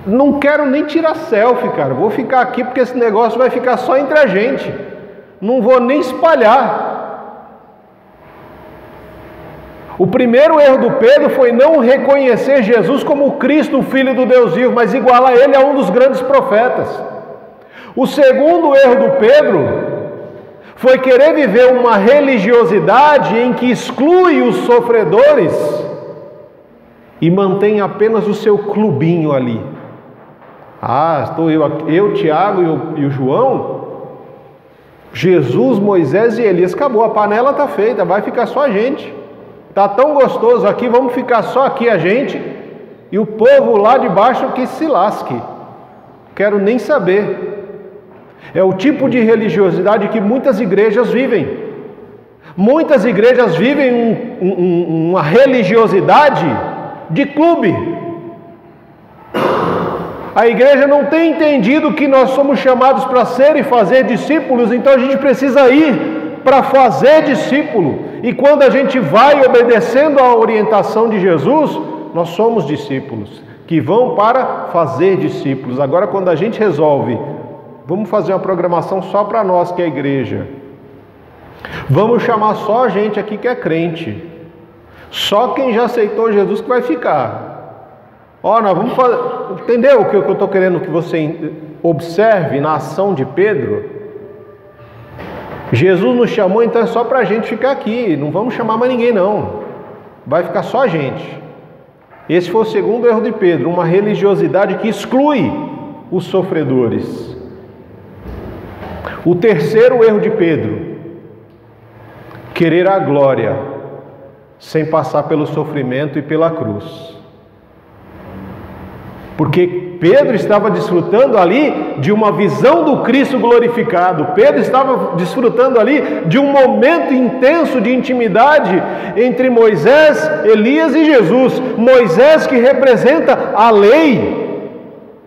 Não quero nem tirar selfie, cara, vou ficar aqui porque esse negócio vai ficar só entre a gente. Não vou nem espalhar. O primeiro erro do Pedro foi não reconhecer Jesus como o Cristo, o Filho do Deus vivo, mas igualar ele a um dos grandes profetas. O segundo erro do Pedro foi querer viver uma religiosidade em que exclui os sofredores e mantém apenas o seu clubinho ali. Estou eu, Tiago e o João, Jesus, Moisés e Elias, acabou, a panela está feita, vai ficar só a gente. Está tão gostoso aqui, vamos ficar só aqui a gente, e o povo lá de baixo que se lasque. Quero nem saber. É o tipo de religiosidade que muitas igrejas vivem. Muitas igrejas vivem uma religiosidade de clube. A igreja não tem entendido que nós somos chamados para ser e fazer discípulos, então a gente precisa ir para fazer discípulo. E quando a gente vai obedecendo à orientação de Jesus, nós somos discípulos que vão para fazer discípulos. Agora, quando a gente resolve, vamos fazer uma programação só para nós que é a igreja, vamos chamar só a gente aqui que é crente, só quem já aceitou Jesus que vai ficar. Nós vamos fazer, entendeu o que eu estou querendo que você observe na ação de Pedro? Jesus nos chamou, então é só para a gente ficar aqui, não vamos chamar mais ninguém não, vai ficar só a gente. Esse foi o segundo erro de Pedro, uma religiosidade que exclui os sofredores. O terceiro erro de Pedro, querer a glória sem passar pelo sofrimento e pela cruz. Porque Pedro estava desfrutando ali de uma visão do Cristo glorificado. Pedro estava desfrutando ali de um momento intenso de intimidade entre Moisés, Elias e Jesus. Moisés, que representa a lei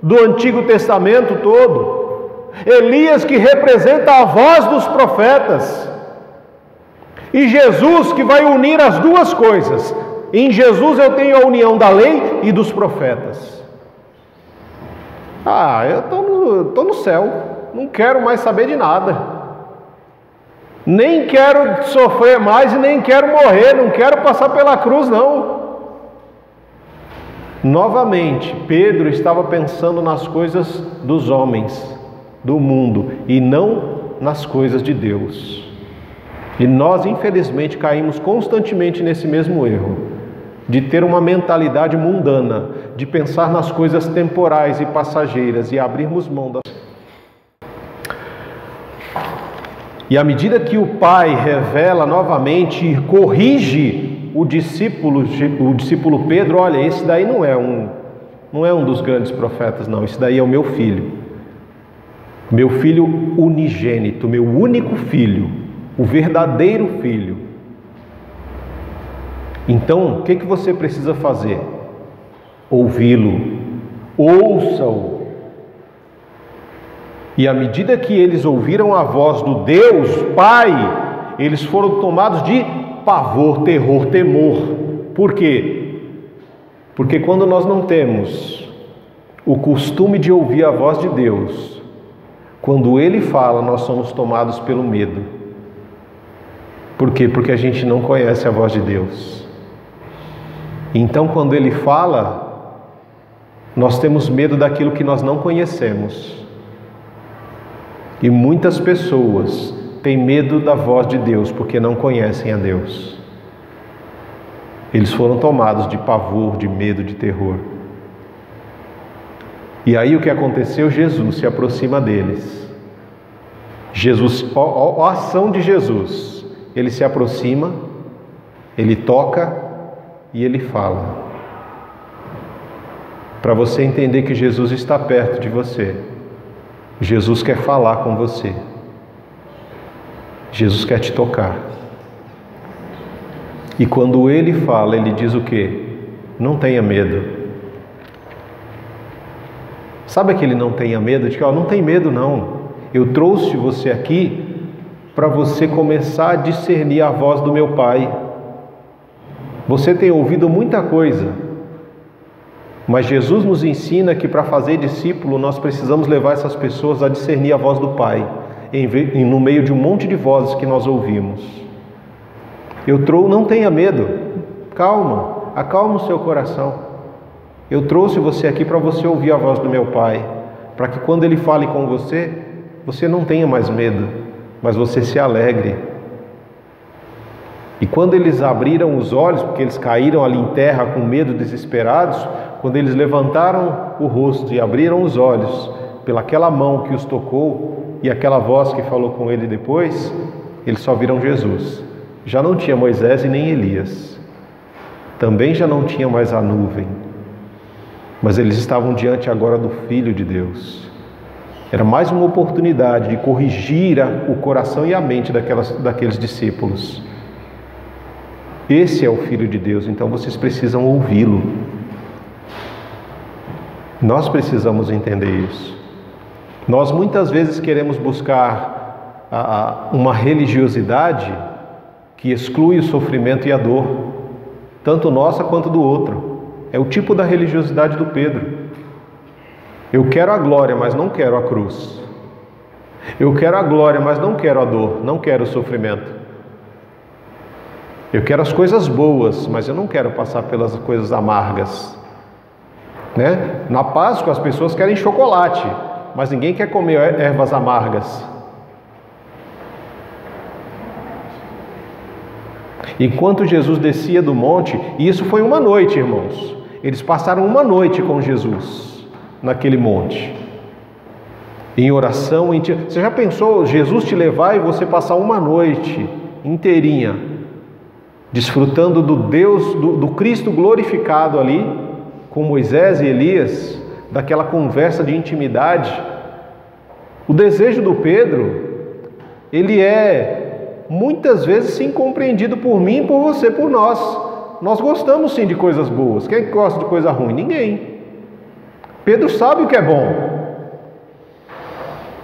do Antigo Testamento todo. Elias, que representa a voz dos profetas. E Jesus, que vai unir as duas coisas. Em Jesus eu tenho a união da lei e dos profetas. Eu estou no céu, não quero mais saber de nada, nem quero sofrer mais e nem quero morrer, não quero passar pela cruz não. Novamente, Pedro estava pensando nas coisas dos homens, do mundo, e não nas coisas de Deus. E nós, infelizmente, caímos constantemente nesse mesmo erro, de ter uma mentalidade mundana, de pensar nas coisas temporais e passageiras e abrirmos mão das... E à medida que o Pai revela novamente e corrige o discípulo Pedro, olha, esse daí não é um dos grandes profetas, não, esse daí é o meu filho unigênito, meu único filho, o verdadeiro filho. Então, o que você precisa fazer? Ouvi-lo, ouça-o. E à medida que eles ouviram a voz do Deus Pai, eles foram tomados de pavor, terror, temor. Por quê? Porque quando nós não temos o costume de ouvir a voz de Deus, quando Ele fala, nós somos tomados pelo medo. Por quê? Porque a gente não conhece a voz de Deus. Então, quando Ele fala, nós temos medo daquilo que nós não conhecemos. E muitas pessoas têm medo da voz de Deus porque não conhecem a Deus. Eles foram tomados de pavor, de medo, de terror. E aí o que aconteceu? Jesus se aproxima deles. A ação de Jesus. Ele se aproxima, ele toca e ele fala. Para você entender que Jesus está perto de você. Jesus quer falar com você. Jesus quer te tocar. E quando Ele fala, Ele diz o quê? Não tenha medo. Sabe aquele não tenha medo? De que, não tem medo não. Eu trouxe você aqui para você começar a discernir a voz do meu Pai. Você tem ouvido muita coisa. Mas Jesus nos ensina que para fazer discípulo nós precisamos levar essas pessoas a discernir a voz do Pai, no meio de um monte de vozes que nós ouvimos. Não tenha medo, calma, acalma o seu coração. Eu trouxe você aqui para você ouvir a voz do meu Pai, para que quando Ele fale com você, você não tenha mais medo, mas você se alegre. E quando eles abriram os olhos, porque eles caíram ali em terra com medo, desesperados, quando eles levantaram o rosto e abriram os olhos, pelaquela mão que os tocou e aquela voz que falou com ele depois, eles só viram Jesus. Já não tinha Moisés e nem Elias. Também já não tinha mais a nuvem. Mas eles estavam diante agora do Filho de Deus. Era mais uma oportunidade de corrigir o coração e a mente daqueles discípulos. Esse é o Filho de Deus, então vocês precisam ouvi-lo. Nós precisamos entender isso. Nós muitas vezes queremos buscar uma religiosidade que exclui o sofrimento e a dor, tanto nossa quanto do outro. É o tipo da religiosidade do Pedro. Eu quero a glória, mas não quero a cruz. Eu quero a glória, mas não quero a dor, não quero o sofrimento. Eu quero as coisas boas, mas eu não quero passar pelas coisas amargas. Né? Na Páscoa as pessoas querem chocolate, mas ninguém quer comer ervas amargas. Enquanto Jesus descia do monte, e isso foi uma noite, irmãos. Eles passaram uma noite com Jesus naquele monte, em oração. Você já pensou Jesus te levar e você passar uma noite inteirinha desfrutando do Deus, do Cristo glorificado ali, com Moisés e Elias, daquela conversa de intimidade? O desejo do Pedro, ele é muitas vezes sim compreendido por mim, por você, por nós. Nós gostamos sim de coisas boas. Quem gosta de coisa ruim? Ninguém. Pedro sabe o que é bom.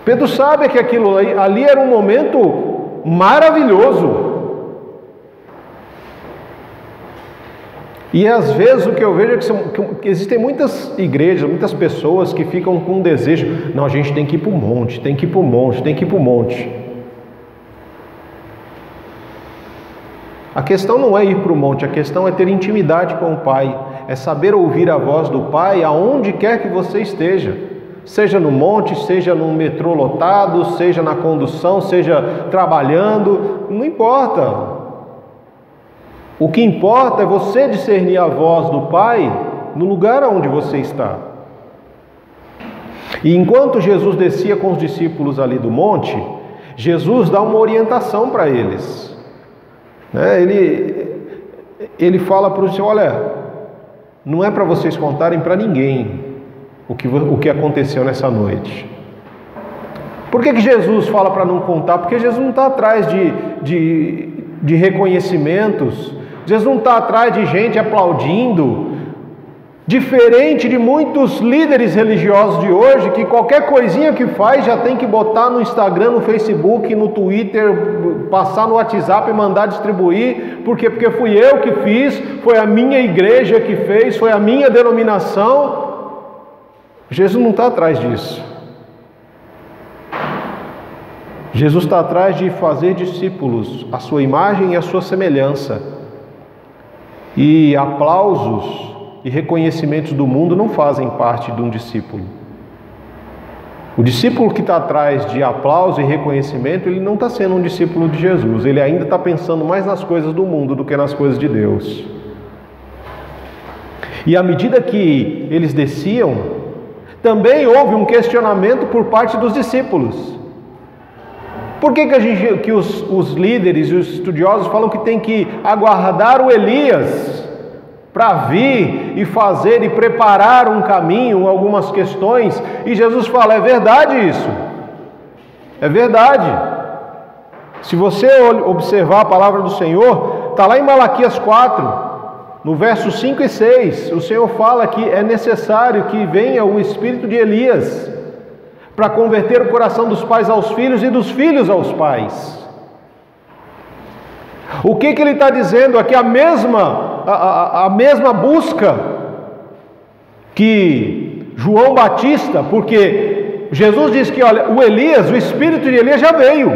Pedro sabe que aquilo ali era um momento maravilhoso. E às vezes o que eu vejo é que existem muitas igrejas, muitas pessoas que ficam com um desejo: não, a gente tem que ir para o monte, tem que ir para o monte, tem que ir para o monte. A questão não é ir para o monte, a questão é ter intimidade com o Pai, é saber ouvir a voz do Pai aonde quer que você esteja, seja no monte, seja no metrô lotado, seja na condução, seja trabalhando, não importa. O que importa é você discernir a voz do Pai no lugar onde você está. E enquanto Jesus descia com os discípulos ali do monte, Jesus dá uma orientação para eles. ele fala para o discípulos: olha, não é para vocês contarem para ninguém o que aconteceu nessa noite. Por que Jesus fala para não contar? Porque Jesus não está atrás de reconhecimentos, Jesus não está atrás de gente aplaudindo, diferente de muitos líderes religiosos de hoje, que qualquer coisinha que faz já tem que botar no Instagram, no Facebook, no Twitter, passar no WhatsApp e mandar distribuir. Por quê? Porque fui eu que fiz, foi a minha igreja que fez, foi a minha denominação. Jesus não está atrás disso. Jesus está atrás de fazer discípulos à sua imagem e à sua semelhança. E aplausos e reconhecimentos do mundo não fazem parte de um discípulo. O discípulo que está atrás de aplauso e reconhecimento, ele não está sendo um discípulo de Jesus. Ele ainda está pensando mais nas coisas do mundo do que nas coisas de Deus. E à medida que eles desciam, também houve um questionamento por parte dos discípulos. Por que os líderes e os estudiosos falam que tem que aguardar o Elias para vir e fazer e preparar um caminho, algumas questões? E Jesus fala: é verdade isso, é verdade. Se você observar a palavra do Senhor, está lá em Malaquias 4, no verso 5 e 6, o Senhor fala que é necessário que venha o espírito de Elias para converter o coração dos pais aos filhos e dos filhos aos pais. O que ele está dizendo aqui? A mesma busca que João Batista, porque Jesus diz que, olha, o Elias, o espírito de Elias já veio,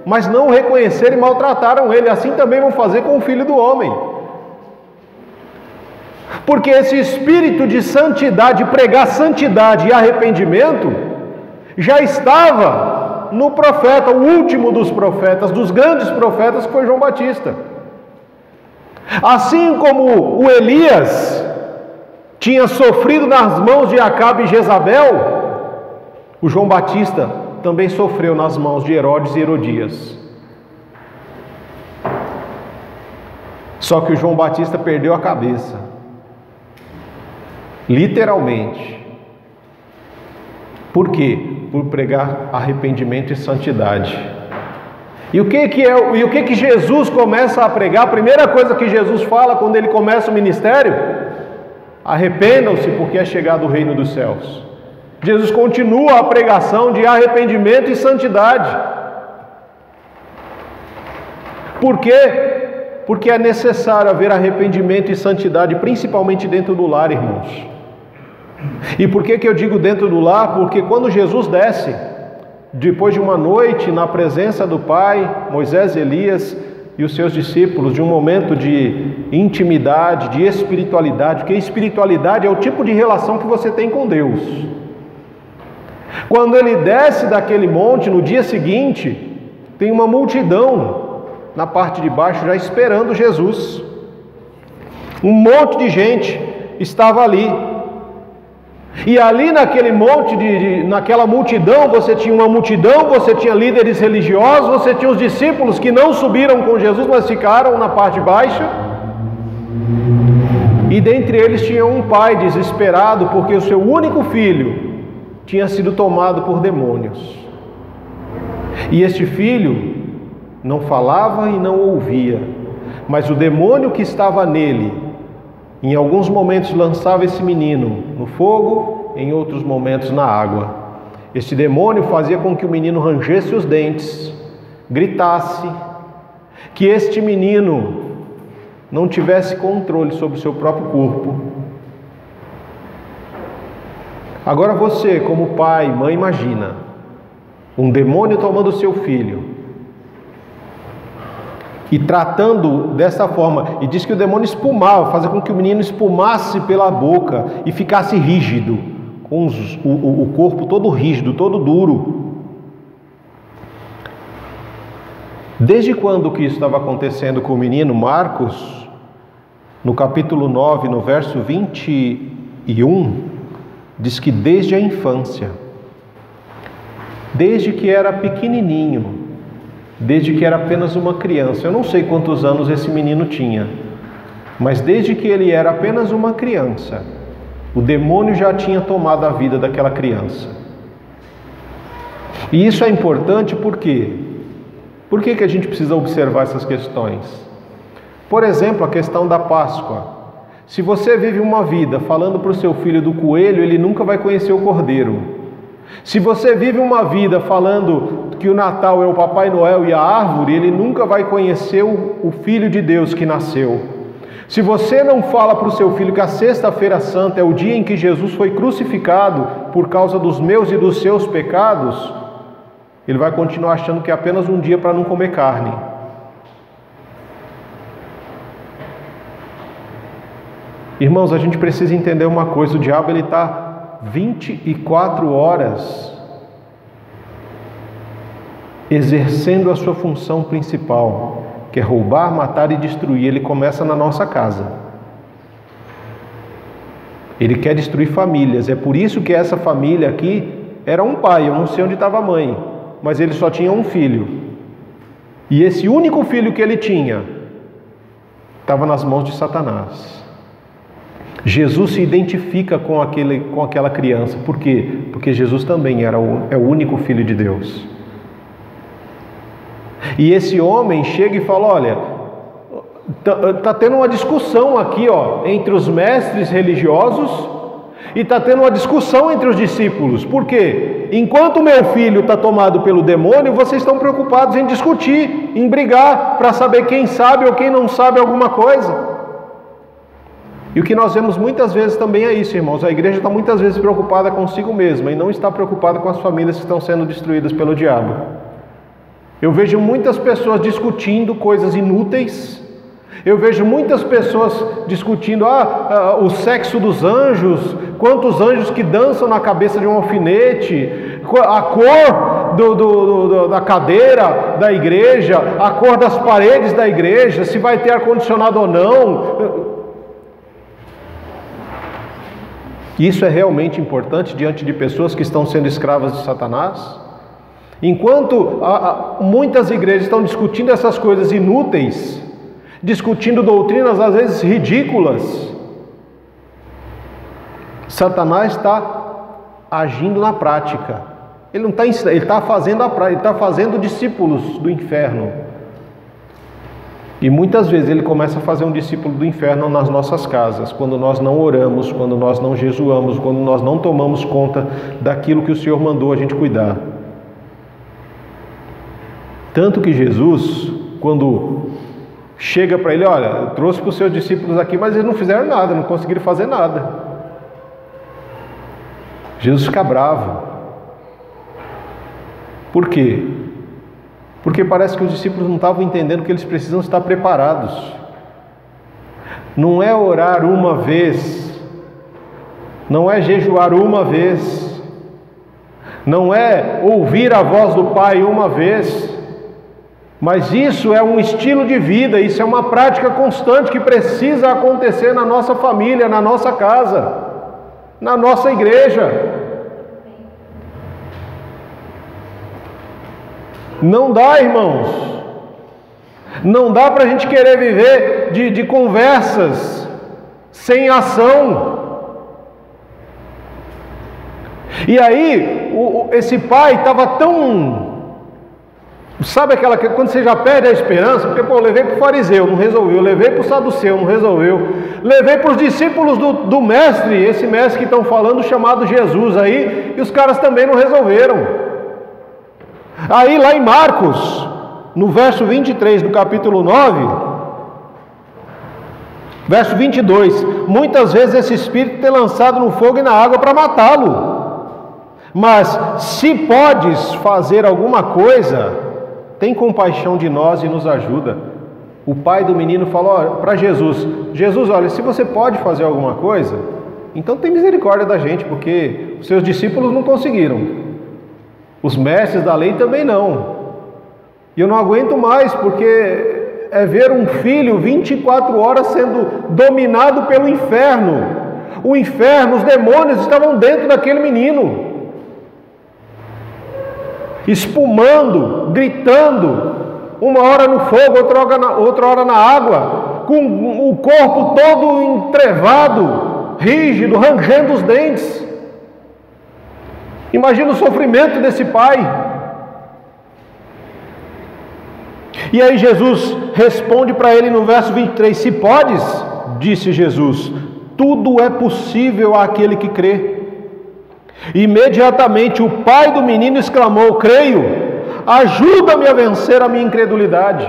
mas não o reconheceram e maltrataram ele. Assim também vão fazer com o Filho do Homem. Porque esse espírito de santidade, pregar santidade e arrependimento, já estava no profeta, o último dos profetas, dos grandes profetas, que foi João Batista. Assim como o Elias tinha sofrido nas mãos de Acabe e Jezabel, o João Batista também sofreu nas mãos de Herodes e Herodias. Só que o João Batista perdeu a cabeça, literalmente. Por quê? Por pregar arrependimento e santidade. E o que Jesus começa a pregar? A primeira coisa que Jesus fala quando ele começa o ministério: arrependam-se, porque é chegado o reino dos céus. Jesus continua a pregação de arrependimento e santidade. Por quê? Porque é necessário haver arrependimento e santidade, principalmente dentro do lar, irmãos. E por que eu digo dentro do lar? Porque quando Jesus desce, depois de uma noite na presença do Pai, Moisés, Elias e os seus discípulos, de um momento de intimidade, de espiritualidade, porque espiritualidade é o tipo de relação que você tem com Deus. Quando ele desce daquele monte, no dia seguinte, tem uma multidão na parte de baixo já esperando Jesus. Um monte de gente estava ali. E ali naquele monte, naquela multidão, você tinha uma multidão, você tinha líderes religiosos, você tinha os discípulos que não subiram com Jesus, mas ficaram na parte baixa. E dentre eles tinha um pai desesperado, porque o seu único filho tinha sido tomado por demônios. E este filho não falava e não ouvia, mas o demônio que estava nele, em alguns momentos lançava esse menino no fogo, em outros momentos na água. Este demônio fazia com que o menino rangesse os dentes, gritasse, que este menino não tivesse controle sobre o seu próprio corpo. Agora você, como pai, mãe, imagina um demônio tomando o seu filho e tratando dessa forma, e diz que o demônio espumava, fazia com que o menino espumasse pela boca e ficasse rígido, com o corpo todo rígido, todo duro. Desde quando que isso estava acontecendo com o menino? Marcos, no capítulo 9, no verso 21, diz que desde a infância, desde que era pequenininho, desde que era apenas uma criança. Eu não sei quantos anos esse menino tinha, Mas desde que ele era apenas uma criança, o demônio já tinha tomado a vida daquela criança. E isso é importante por quê? Por que a gente precisa observar essas questões? Por exemplo, a questão da Páscoa. Se você vive uma vida falando para o seu filho do coelho, ele nunca vai conhecer o cordeiro. Se você vive uma vida falando que o Natal é o Papai Noel e a árvore, ele nunca vai conhecer o Filho de Deus que nasceu. Se você não fala para o seu filho que a Sexta-feira Santa é o dia em que Jesus foi crucificado por causa dos meus e dos seus pecados, ele vai continuar achando que é apenas um dia para não comer carne. Irmãos, a gente precisa entender uma coisa: o diabo ele está 24 horas exercendo a sua função principal, que é roubar, matar e destruir. Ele começa na nossa casa. Ele quer destruir famílias. É por isso que essa família aqui era um pai. Eu não sei onde estava a mãe, mas ele só tinha um filho. E esse único filho que ele tinha estava nas mãos de Satanás. Jesus se identifica com aquela criança. Por quê? Porque Jesus também é o único filho de Deus. E esse homem chega e fala: olha, está tendo uma discussão aqui, entre os mestres religiosos, e está tendo uma discussão entre os discípulos. Por quê? Enquanto o meu filho está tomado pelo demônio, vocês estão preocupados em discutir, em brigar, para saber quem sabe ou quem não sabe alguma coisa. E o que nós vemos muitas vezes também é isso, irmãos. A igreja está muitas vezes preocupada consigo mesma e não está preocupada com as famílias que estão sendo destruídas pelo diabo. Eu vejo muitas pessoas discutindo coisas inúteis. Eu vejo muitas pessoas discutindo o sexo dos anjos, quantos anjos que dançam na cabeça de um alfinete, a cor da cadeira da igreja, a cor das paredes da igreja, se vai ter ar-condicionado ou não. Isso é realmente importante diante de pessoas que estão sendo escravas de Satanás? Enquanto muitas igrejas estão discutindo essas coisas inúteis, discutindo doutrinas às vezes ridículas, Satanás está agindo na prática. Ele não está ensinando, ele está fazendo a prática, ele está fazendo discípulos do inferno. E muitas vezes ele começa a fazer um discípulo do inferno nas nossas casas, quando nós não oramos, quando nós não jejuamos, quando nós não tomamos conta daquilo que o Senhor mandou a gente cuidar. Tanto que Jesus, quando chega para ele: olha, eu trouxe para os seus discípulos aqui, mas eles não fizeram nada, não conseguiram fazer nada. Jesus fica bravo. Por quê? Porque parece que os discípulos não estavam entendendo que eles precisam estar preparados. Não é orar uma vez, não é jejuar uma vez, não é ouvir a voz do Pai uma vez, mas isso é um estilo de vida, isso é uma prática constante que precisa acontecer na nossa família, na nossa casa, na nossa igreja. Não dá, irmãos, não dá para a gente querer viver de conversas sem ação. E aí, esse pai estava tão... Sabe aquela que quando você já perde a esperança? Porque, eu levei para o fariseu, não resolveu. Levei para o saduceu, não resolveu. Levei para os discípulos do mestre, esse mestre que estão falando, chamado Jesus aí, e os caras também não resolveram. Aí lá em Marcos, no verso 23 do capítulo 9, verso 22, muitas vezes esse espírito é lançado no fogo e na água para matá-lo. Mas se podes fazer alguma coisa, tem compaixão de nós e nos ajuda. O pai do menino falou para Jesus: Jesus, olha, se você pode fazer alguma coisa, então tem misericórdia da gente, porque os seus discípulos não conseguiram. Os mestres da lei também não. E eu não aguento mais, porque é ver um filho 24 horas sendo dominado pelo inferno. O inferno, os demônios estavam dentro daquele menino, espumando, gritando, uma hora no fogo, outra hora na água, com o corpo todo entrevado, rígido, rangendo os dentes. Imagina o sofrimento desse pai. E aí Jesus responde para ele no verso 23, se podes, disse Jesus, tudo é possível àquele que crê. Imediatamente o pai do menino exclamou, creio, ajuda-me a vencer a minha incredulidade.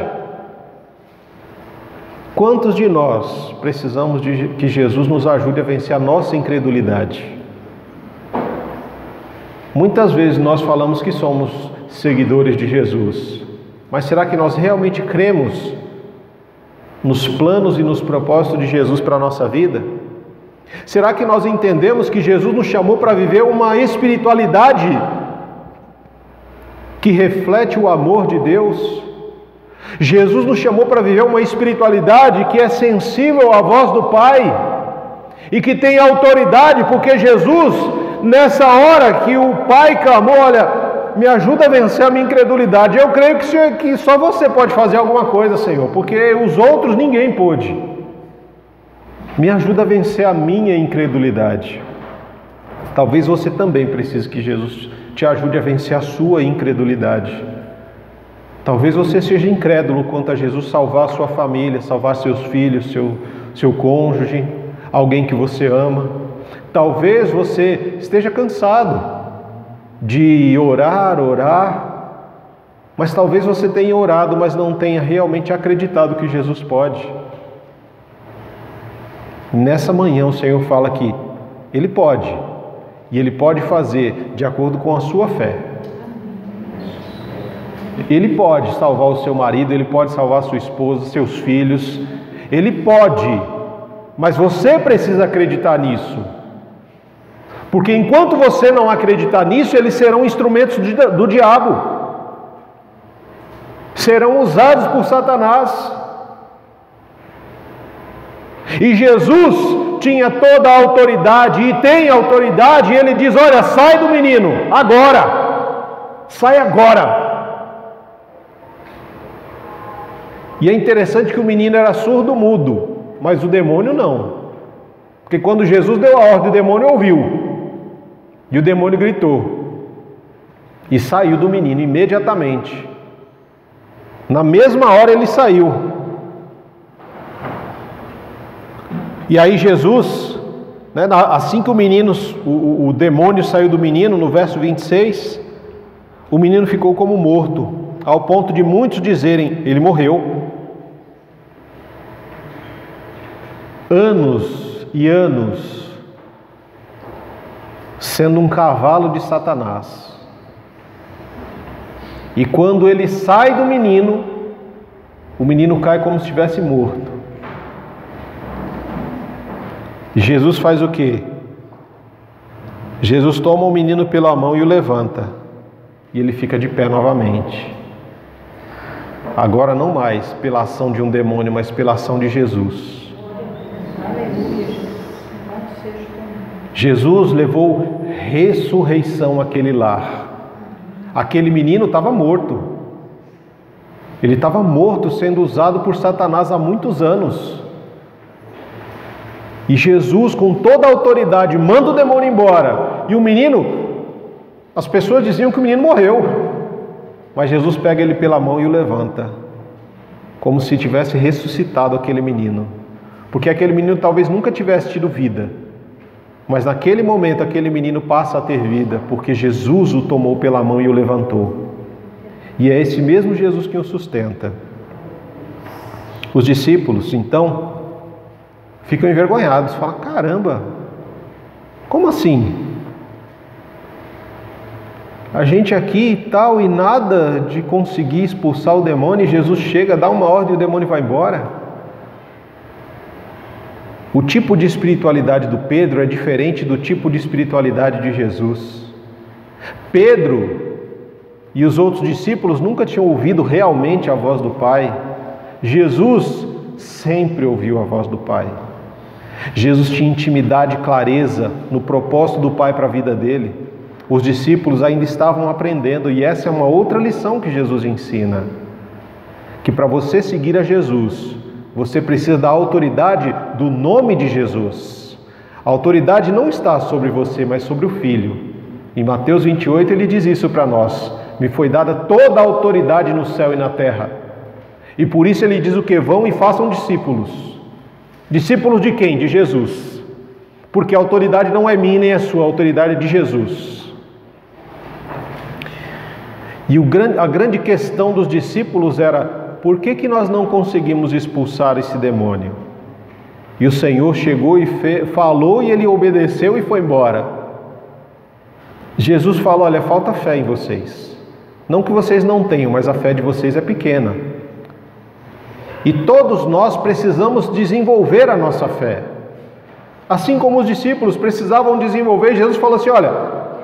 Quantos de nós precisamos de que Jesus nos ajude a vencer a nossa incredulidade? Muitas vezes nós falamos que somos seguidores de Jesus, mas será que nós realmente cremos nos planos e nos propósitos de Jesus para a nossa vida? Será que nós entendemos que Jesus nos chamou para viver uma espiritualidade que reflete o amor de Deus? Jesus nos chamou para viver uma espiritualidade que é sensível à voz do Pai e que tem autoridade, porque Jesus, nessa hora que o Pai clamou, olha, me ajuda a vencer a minha incredulidade. Eu creio que só você pode fazer alguma coisa, Senhor, porque os outros ninguém pôde. Me ajuda a vencer a minha incredulidade. Talvez você também precise que Jesus te ajude a vencer a sua incredulidade. Talvez você seja incrédulo quanto a Jesus salvar a sua família, salvar seus filhos, seu cônjuge, alguém que você ama. Talvez você esteja cansado de orar, mas talvez você tenha orado, mas não tenha realmente acreditado que Jesus pode. Nessa manhã o Senhor fala que Ele pode, e Ele pode fazer de acordo com a sua fé. Ele pode salvar o seu marido, Ele pode salvar a sua esposa, seus filhos, Ele pode, mas você precisa acreditar nisso. Porque enquanto você não acreditar nisso, eles serão instrumentos do diabo. Serão usados por Satanás. E Jesus tinha toda a autoridade e tem autoridade, e Ele diz, olha, sai do menino, agora. Sai agora. E é interessante que o menino era surdo-mudo, mas o demônio não. Porque quando Jesus deu a ordem, o demônio ouviu. E o demônio gritou. E saiu do menino imediatamente. Na mesma hora ele saiu. E aí Jesus, assim que o demônio saiu do menino, no verso 26, o menino ficou como morto, ao ponto de muitos dizerem, ele morreu. Anos e anos sendo um cavalo de Satanás. E quando ele sai do menino, o menino cai como se estivesse morto. E Jesus faz o quê? Jesus toma o menino pela mão e o levanta. E ele fica de pé novamente. Agora não mais pela ação de um demônio, mas pela ação de Jesus. Jesus levou ressurreição àquele lar. Aquele menino estava morto. Ele estava morto, sendo usado por Satanás há muitos anos. E Jesus, com toda a autoridade, manda o demônio embora. E o menino, as pessoas diziam que o menino morreu. Mas Jesus pega ele pela mão e o levanta, como se tivesse ressuscitado aquele menino. Porque aquele menino talvez nunca tivesse tido vida. Mas naquele momento aquele menino passa a ter vida, porque Jesus o tomou pela mão e o levantou. E é esse mesmo Jesus que o sustenta. Os discípulos, então, ficam envergonhados, falam, caramba, como assim? A gente aqui e tal, e nada de conseguir expulsar o demônio, e Jesus chega, dá uma ordem e o demônio vai embora. O tipo de espiritualidade do Pedro é diferente do tipo de espiritualidade de Jesus. Pedro e os outros discípulos nunca tinham ouvido realmente a voz do Pai. Jesus sempre ouviu a voz do Pai. Jesus tinha intimidade e clareza no propósito do Pai para a vida dele. Os discípulos ainda estavam aprendendo, e essa é uma outra lição que Jesus ensina. Que para você seguir a Jesus, Você precisa da autoridade do nome de Jesus. A autoridade não está sobre você, mas sobre o Filho. Em Mateus 28 ele diz isso para nós: me foi dada toda a autoridade no céu e na terra. E por isso ele diz o que? Vão e façam discípulos. Discípulos de quem? De Jesus. Porque a autoridade não é minha nem é sua, a autoridade é de Jesus. E a grande questão dos discípulos era: por que nós não conseguimos expulsar esse demônio? E o Senhor chegou e falou, e ele obedeceu e foi embora. Jesus falou: olha, falta fé em vocês. Não que vocês não tenham, mas a fé de vocês é pequena. E todos nós precisamos desenvolver a nossa fé. Assim como os discípulos precisavam desenvolver, Jesus falou assim: olha,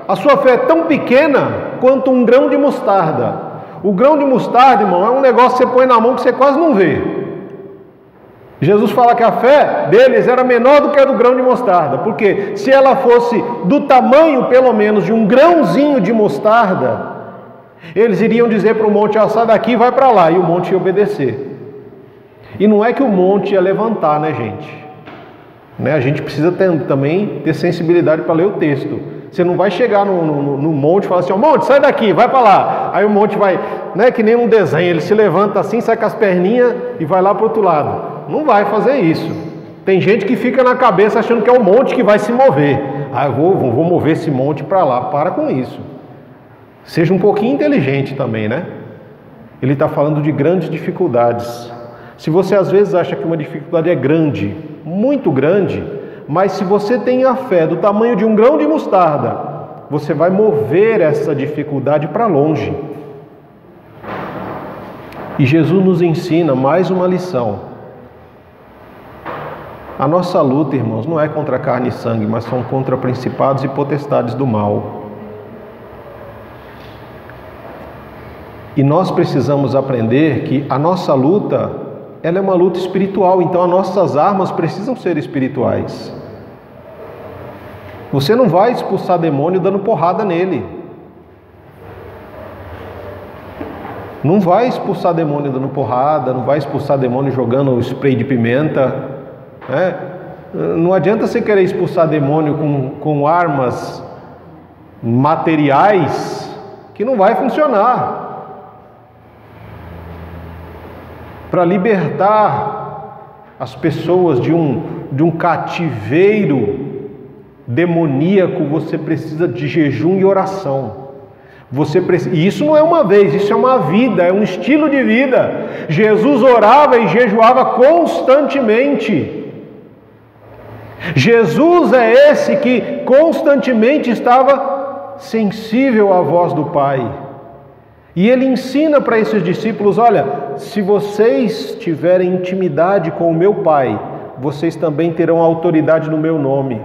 a sua fé é tão pequena quanto um grão de mostarda. O grão de mostarda, irmão, é um negócio que você põe na mão que você quase não vê. Jesus fala que a fé deles era menor do que a do grão de mostarda, porque se ela fosse do tamanho, pelo menos, de um grãozinho de mostarda, eles iriam dizer para o monte: sai daqui e vai para lá, e o monte ia obedecer. E não é que o monte ia levantar, né, gente? A gente precisa também ter sensibilidade para ler o texto. Você não vai chegar no monte e falar assim: monte, sai daqui, vai para lá. Aí o monte vai, não é que nem um desenho, ele se levanta assim, sai com as perninhas e vai lá para o outro lado. Não vai fazer isso. Tem gente que fica na cabeça achando que é o monte que vai se mover. Eu vou mover esse monte para lá. Para com isso. Seja um pouquinho inteligente também, né? Ele está falando de grandes dificuldades. Se você às vezes acha que uma dificuldade é grande, muito grande, mas se você tem a fé do tamanho de um grão de mostarda, você vai mover essa dificuldade para longe. E Jesus nos ensina mais uma lição. A nossa luta, irmãos, não é contra carne e sangue, mas são contra principados e potestades do mal. E nós precisamos aprender que a nossa luta, ela é uma luta espiritual, então as nossas armas precisam ser espirituais. Você não vai expulsar demônio dando porrada nele. Não vai expulsar demônio dando porrada, não vai expulsar demônio jogando spray de pimenta. Não adianta você querer expulsar demônio com armas materiais, que não vai funcionar. Para libertar as pessoas de um cativeiro demoníaco, você precisa de jejum e oração. E isso não é uma vez, isso é uma vida, é um estilo de vida. Jesus orava e jejuava constantemente. Jesus é esse que constantemente estava sensível à voz do Pai. E ele ensina para esses discípulos: olha, se vocês tiverem intimidade com o meu Pai, vocês também terão autoridade no meu nome.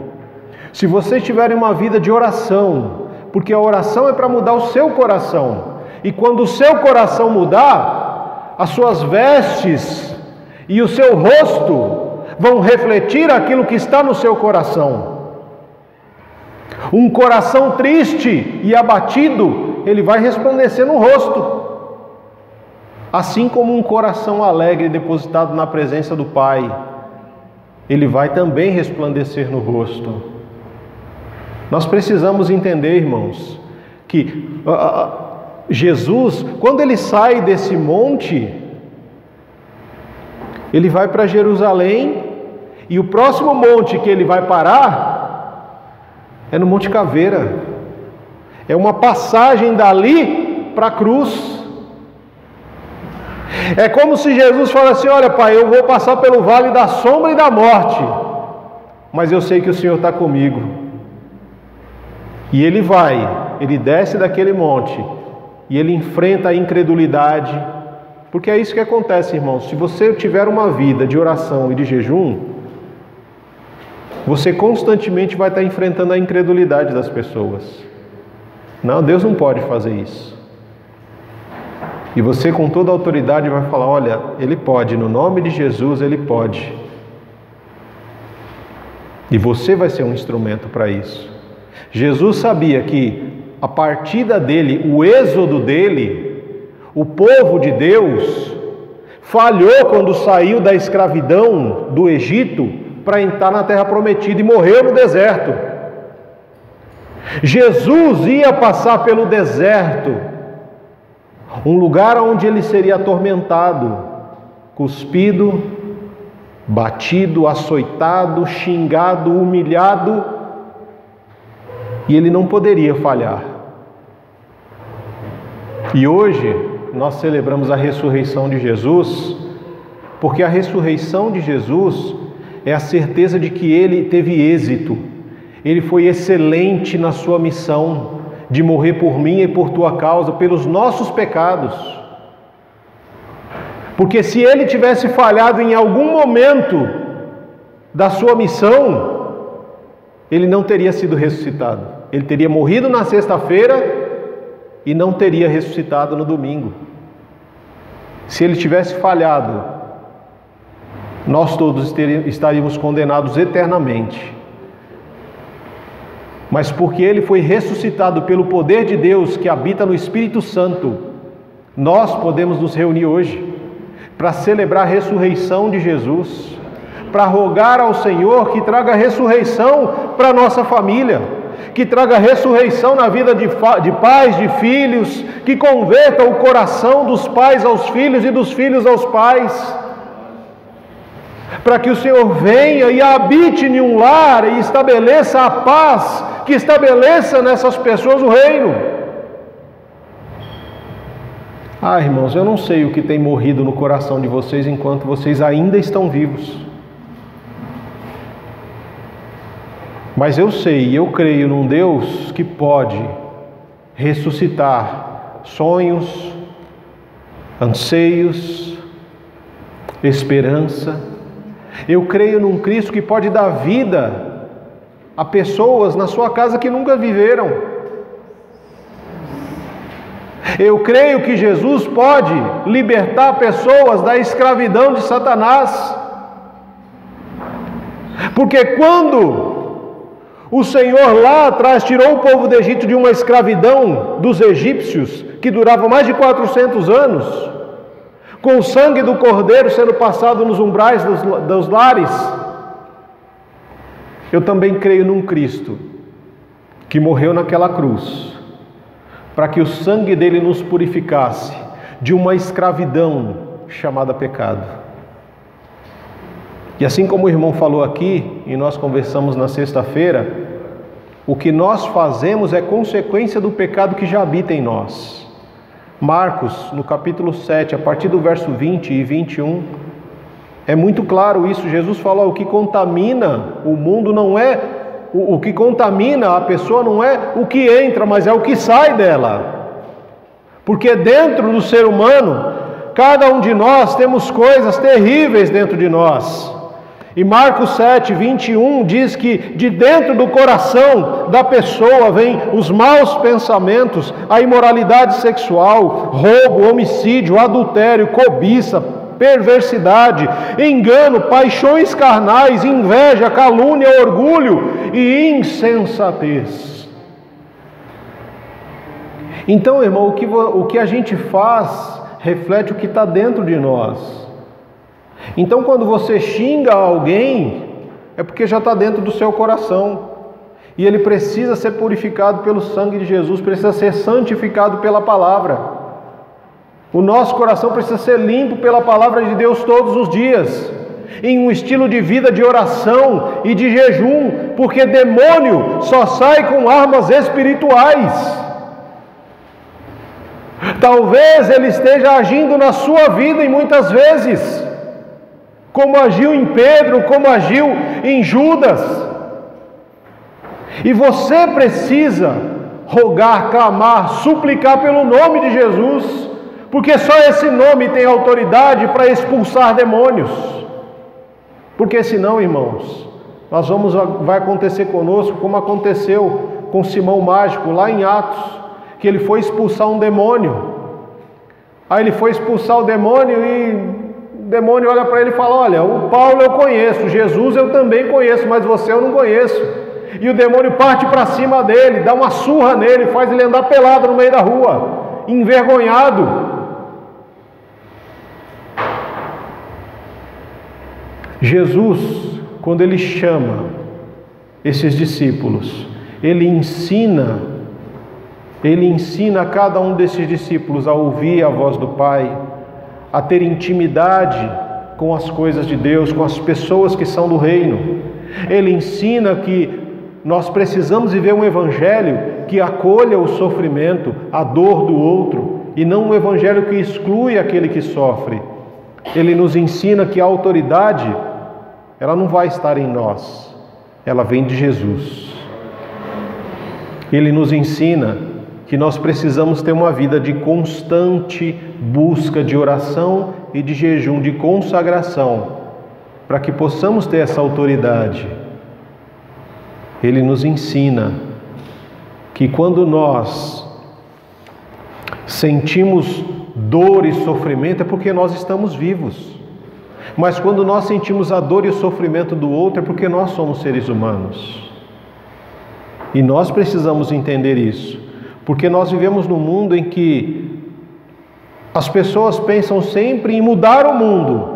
Se vocês tiverem uma vida de oração, porque a oração é para mudar o seu coração, e quando o seu coração mudar, as suas vestes e o seu rosto vão refletir aquilo que está no seu coração. Um coração triste e abatido, ele vai resplandecer no rosto, assim como um coração alegre depositado na presença do Pai, ele vai também resplandecer no rosto. Nós precisamos entender, irmãos, que Jesus, quando ele sai desse monte, ele vai para Jerusalém, e o próximo monte que ele vai parar é no Monte Caveira. É uma passagem dali para a cruz. É como se Jesus falasse: olha, Pai, eu vou passar pelo vale da sombra e da morte, mas eu sei que o Senhor está comigo. E ele desce daquele monte, e ele enfrenta a incredulidade, porque é isso que acontece, irmãos. Se você tiver uma vida de oração e de jejum, você constantemente vai estar enfrentando a incredulidade das pessoas. Não, Deus não pode fazer isso. E você, com toda a autoridade, vai falar: olha, Ele pode, no nome de Jesus Ele pode. E você vai ser um instrumento para isso. Jesus sabia que a partida dele, o êxodo dele, o povo de Deus, falhou quando saiu da escravidão do Egito para entrar na terra prometida e morreu no deserto. Jesus ia passar pelo deserto, um lugar onde ele seria atormentado, cuspido, batido, açoitado, xingado, humilhado, e ele não poderia falhar. E hoje nós celebramos a ressurreição de Jesus, porque a ressurreição de Jesus é a certeza de que ele teve êxito, ele foi excelente na sua missão de morrer por mim e por tua causa, pelos nossos pecados. Porque se ele tivesse falhado em algum momento da sua missão, ele não teria sido ressuscitado. Ele teria morrido na sexta-feira e não teria ressuscitado no domingo. Se ele tivesse falhado, nós todos estaríamos condenados eternamente. Mas porque ele foi ressuscitado pelo poder de Deus que habita no Espírito Santo, nós podemos nos reunir hoje para celebrar a ressurreição de Jesus, para rogar ao Senhor que traga ressurreição para a nossa família, que traga ressurreição na vida de pais, de filhos, que converta o coração dos pais aos filhos e dos filhos aos pais, para que o Senhor venha e habite em um lar e estabeleça a paz, que estabeleça nessas pessoas o reino. Ah, irmãos, eu não sei o que tem morrido no coração de vocês enquanto vocês ainda estão vivos. Mas eu sei e eu creio num Deus que pode ressuscitar sonhos, anseios, esperança. Eu creio num Cristo que pode dar vida a pessoas na sua casa que nunca viveram. Eu creio que Jesus pode libertar pessoas da escravidão de Satanás. Porque quando o Senhor lá atrás tirou o povo do Egito de uma escravidão dos egípcios, que durava mais de 400 anos, com o sangue do cordeiro sendo passado nos umbrais dos lares, eu também creio num Cristo que morreu naquela cruz, para que o sangue dele nos purificasse de uma escravidão chamada pecado. E assim como o irmão falou aqui, e nós conversamos na sexta-feira, o que nós fazemos é consequência do pecado que já habita em nós. Marcos, no capítulo 7, a partir do verso 20 e 21, é muito claro isso. Jesus falou: o que contamina o mundo não é, o que contamina a pessoa não é o que entra, mas é o que sai dela. Porque dentro do ser humano, cada um de nós temos coisas terríveis dentro de nós. E Marcos 7, 21 diz que de dentro do coração da pessoa vem os maus pensamentos, a imoralidade sexual, roubo, homicídio, adultério, cobiça, perversidade, engano, paixões carnais, inveja, calúnia, orgulho e insensatez. Então, irmão, o que a gente faz reflete o que está dentro de nós. Então, quando você xinga alguém, é porque já está dentro do seu coração. E ele precisa ser purificado pelo sangue de Jesus, precisa ser santificado pela palavra. O nosso coração precisa ser limpo pela palavra de Deus todos os dias, em um estilo de vida de oração e de jejum, porque demônio só sai com armas espirituais. Talvez ele esteja agindo na sua vida e muitas vezes, como agiu em Pedro, como agiu em Judas. E você precisa rogar, clamar, suplicar pelo nome de Jesus, porque só esse nome tem autoridade para expulsar demônios. Porque senão, irmãos, vai acontecer conosco como aconteceu com Simão Mágico lá em Atos, que ele foi expulsar um demônio. Aí ele foi expulsar o demônio e o demônio olha para ele e fala: olha, o Paulo eu conheço, Jesus eu também conheço, mas você eu não conheço. E o demônio parte para cima dele, dá uma surra nele, faz ele andar pelado no meio da rua, envergonhado. Jesus, quando Ele chama esses discípulos, Ele ensina a cada um desses discípulos a ouvir a voz do Pai, a ter intimidade com as coisas de Deus, com as pessoas que são do reino. Ele ensina que nós precisamos viver um evangelho que acolha o sofrimento, a dor do outro, e não um evangelho que exclui aquele que sofre. Ele nos ensina que a autoridade, ela não vai estar em nós, ela vem de Jesus. Ele nos ensina que nós precisamos ter uma vida de constante busca de oração e de jejum, de consagração, para que possamos ter essa autoridade. Ele nos ensina que quando nós sentimos dor e sofrimento é porque nós estamos vivos. Mas quando nós sentimos a dor e o sofrimento do outro é porque nós somos seres humanos. E nós precisamos entender isso, porque nós vivemos num mundo em que as pessoas pensam sempre em mudar o mundo,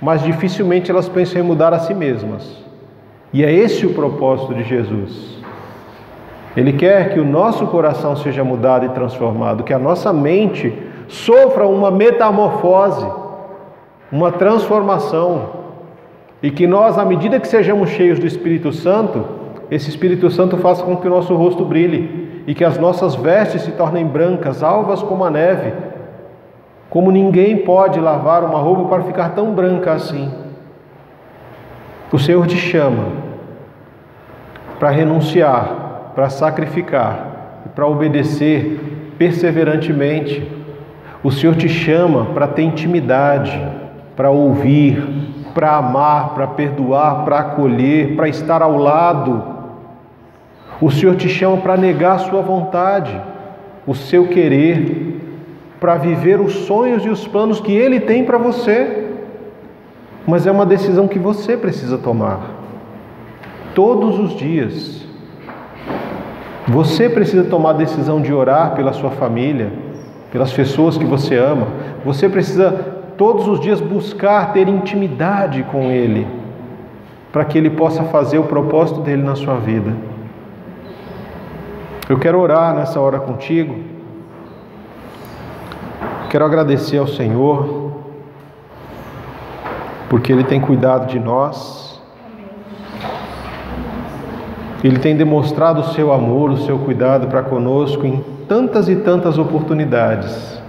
mas dificilmente elas pensam em mudar a si mesmas. E é esse o propósito de Jesus. Ele quer que o nosso coração seja mudado e transformado, que a nossa mente sofra uma metamorfose, uma transformação, e que nós, à medida que sejamos cheios do Espírito Santo, esse Espírito Santo faça com que o nosso rosto brilhe e que as nossas vestes se tornem brancas, alvas como a neve, como ninguém pode lavar uma roupa para ficar tão branca assim. O Senhor te chama para renunciar, para sacrificar, para obedecer perseverantemente. O Senhor te chama para ter intimidade, para ouvir, para amar, para perdoar, para acolher, para estar ao lado. O Senhor te chama para negar a sua vontade, o seu querer, para viver os sonhos e os planos que Ele tem para você. Mas é uma decisão que você precisa tomar, todos os dias. Você precisa tomar a decisão de orar pela sua família, pelas pessoas que você ama. Você precisa todos os dias buscar ter intimidade com Ele, para que Ele possa fazer o propósito dEle na sua vida. Eu quero orar nessa hora contigo. Quero agradecer ao Senhor, porque Ele tem cuidado de nós. Ele tem demonstrado o seu amor, o seu cuidado para conosco em tantas e tantas oportunidades.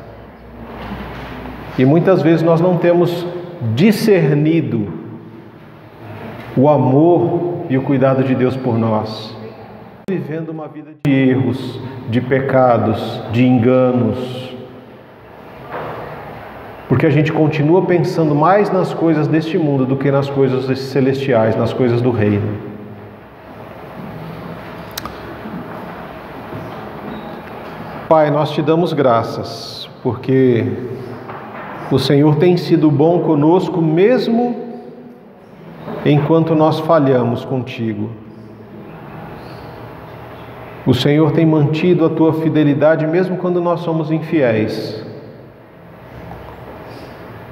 E muitas vezes nós não temos discernido o amor e o cuidado de Deus por nós. Vivendo uma vida de erros, de pecados, de enganos, porque a gente continua pensando mais nas coisas deste mundo do que nas coisas celestiais, nas coisas do reino. Pai, nós te damos graças, porque o Senhor tem sido bom conosco, mesmo enquanto nós falhamos contigo. O Senhor tem mantido a tua fidelidade, mesmo quando nós somos infiéis.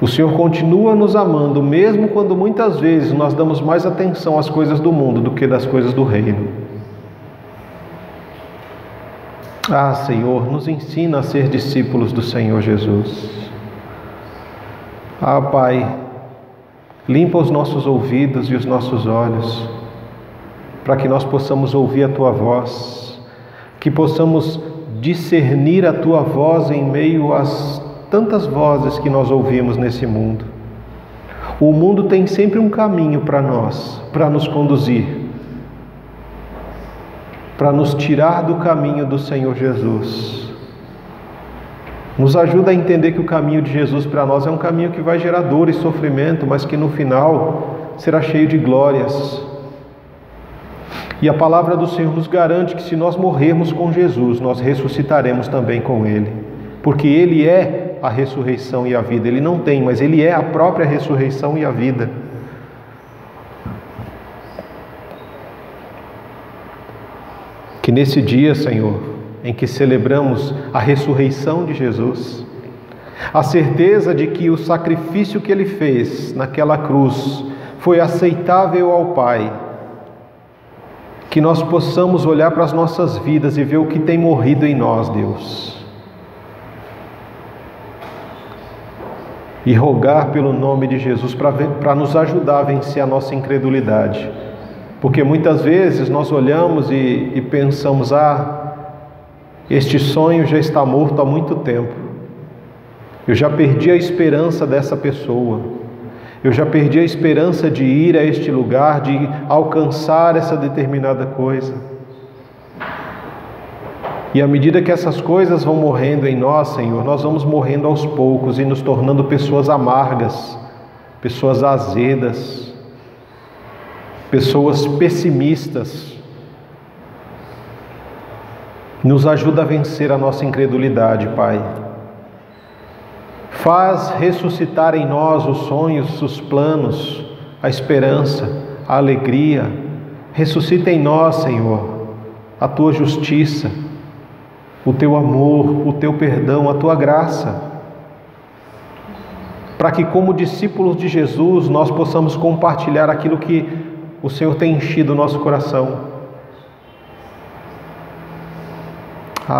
O Senhor continua nos amando, mesmo quando muitas vezes nós damos mais atenção às coisas do mundo do que das coisas do reino. Ah, Senhor, nos ensina a ser discípulos do Senhor Jesus. Ah, Pai, limpa os nossos ouvidos e os nossos olhos, para que nós possamos ouvir a Tua voz, que possamos discernir a Tua voz em meio às tantas vozes que nós ouvimos nesse mundo. O mundo tem sempre um caminho para nós, para nos conduzir, para nos tirar do caminho do Senhor Jesus. Nos ajuda a entender que o caminho de Jesus para nós é um caminho que vai gerar dor e sofrimento, mas que no final será cheio de glórias. E a palavra do Senhor nos garante que se nós morrermos com Jesus, nós ressuscitaremos também com Ele, porque Ele é a ressurreição e a vida. Ele não tem, mas Ele é a própria ressurreição e a vida. Que nesse dia, Senhor, em que celebramos a ressurreição de Jesus, a certeza de que o sacrifício que Ele fez naquela cruz foi aceitável ao Pai, que nós possamos olhar para as nossas vidas e ver o que tem morrido em nós, Deus, e rogar pelo nome de Jesus para nos ajudar a vencer a nossa incredulidade, porque muitas vezes nós olhamos e pensamos: este sonho já está morto há muito tempo, eu já perdi a esperança dessa pessoa, eu já perdi a esperança de ir a este lugar, de alcançar essa determinada coisa. E à medida que essas coisas vão morrendo em nós, Senhor, nós vamos morrendo aos poucos e nos tornando pessoas amargas, pessoas azedas, pessoas pessimistas. Nos ajuda a vencer a nossa incredulidade, Pai. Faz ressuscitar em nós os sonhos, os planos, a esperança, a alegria. Ressuscita em nós, Senhor, a Tua justiça, o Teu amor, o Teu perdão, a Tua graça, para que, como discípulos de Jesus, nós possamos compartilhar aquilo que o Senhor tem enchido o nosso coração.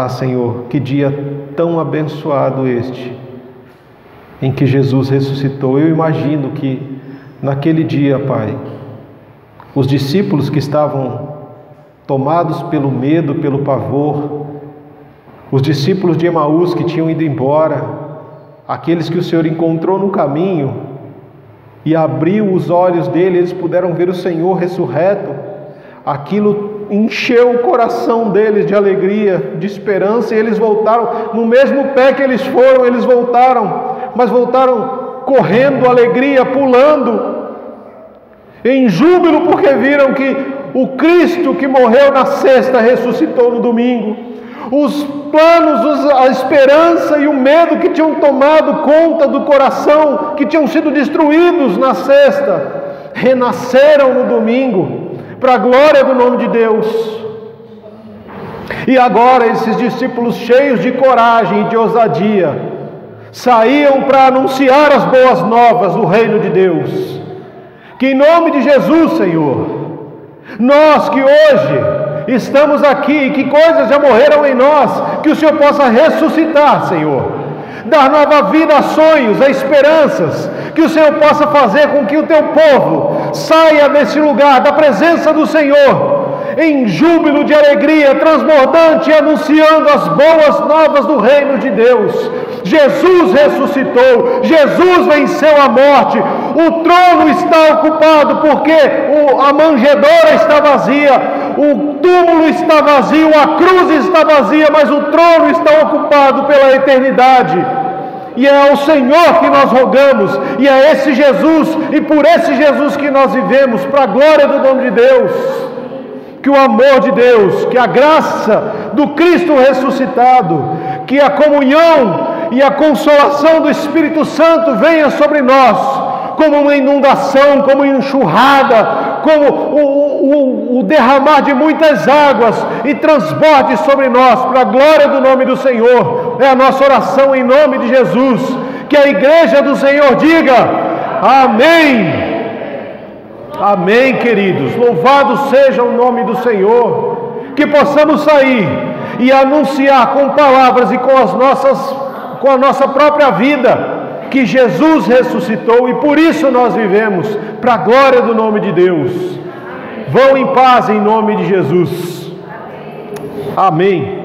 Senhor, que dia tão abençoado este, em que Jesus ressuscitou. Eu imagino que naquele dia, Pai, os discípulos que estavam tomados pelo medo, pelo pavor, os discípulos de Emaús que tinham ido embora, aqueles que o Senhor encontrou no caminho e abriu os olhos deles, eles puderam ver o Senhor ressurreto. Aquilo encheu o coração deles de alegria, de esperança, e eles voltaram no mesmo pé que eles foram, eles voltaram, mas voltaram correndo, alegria, pulando, em júbilo, porque viram que o Cristo que morreu na sexta ressuscitou no domingo. Os planos, a esperança e o medo que tinham tomado conta do coração, que tinham sido destruídos na sexta, renasceram no domingo, para a glória do nome de Deus. E agora esses discípulos, cheios de coragem e de ousadia, saíam para anunciar as boas novas do reino de Deus. Que em nome de Jesus, Senhor, nós que hoje estamos aqui, que coisas já morreram em nós, que o Senhor possa ressuscitar, Senhor, dar nova vida a sonhos, a esperanças, que o Senhor possa fazer com que o Teu povo saia desse lugar, da presença do Senhor, em júbilo de alegria, transbordante, anunciando as boas novas do reino de Deus. Jesus ressuscitou, Jesus venceu a morte, o trono está ocupado, porque a manjedoura está vazia, o túmulo está vazio, a cruz está vazia, mas o trono está ocupado pela eternidade. E é ao Senhor que nós rogamos, e é esse Jesus, e por esse Jesus que nós vivemos, para a glória do nome de Deus. Que o amor de Deus, que a graça do Cristo ressuscitado, que a comunhão e a consolação do Espírito Santo venha sobre nós, como uma inundação, como uma enxurrada, como o derramar de muitas águas, e transborde sobre nós, para a glória do nome do Senhor. É a nossa oração em nome de Jesus. Que a igreja do Senhor diga amém. Amém, queridos. Louvado seja o nome do Senhor. Que possamos sair e anunciar com palavras e com a nossa própria vida que Jesus ressuscitou, e por isso nós vivemos, para a glória do nome de Deus. Vão em paz em nome de Jesus. Amém.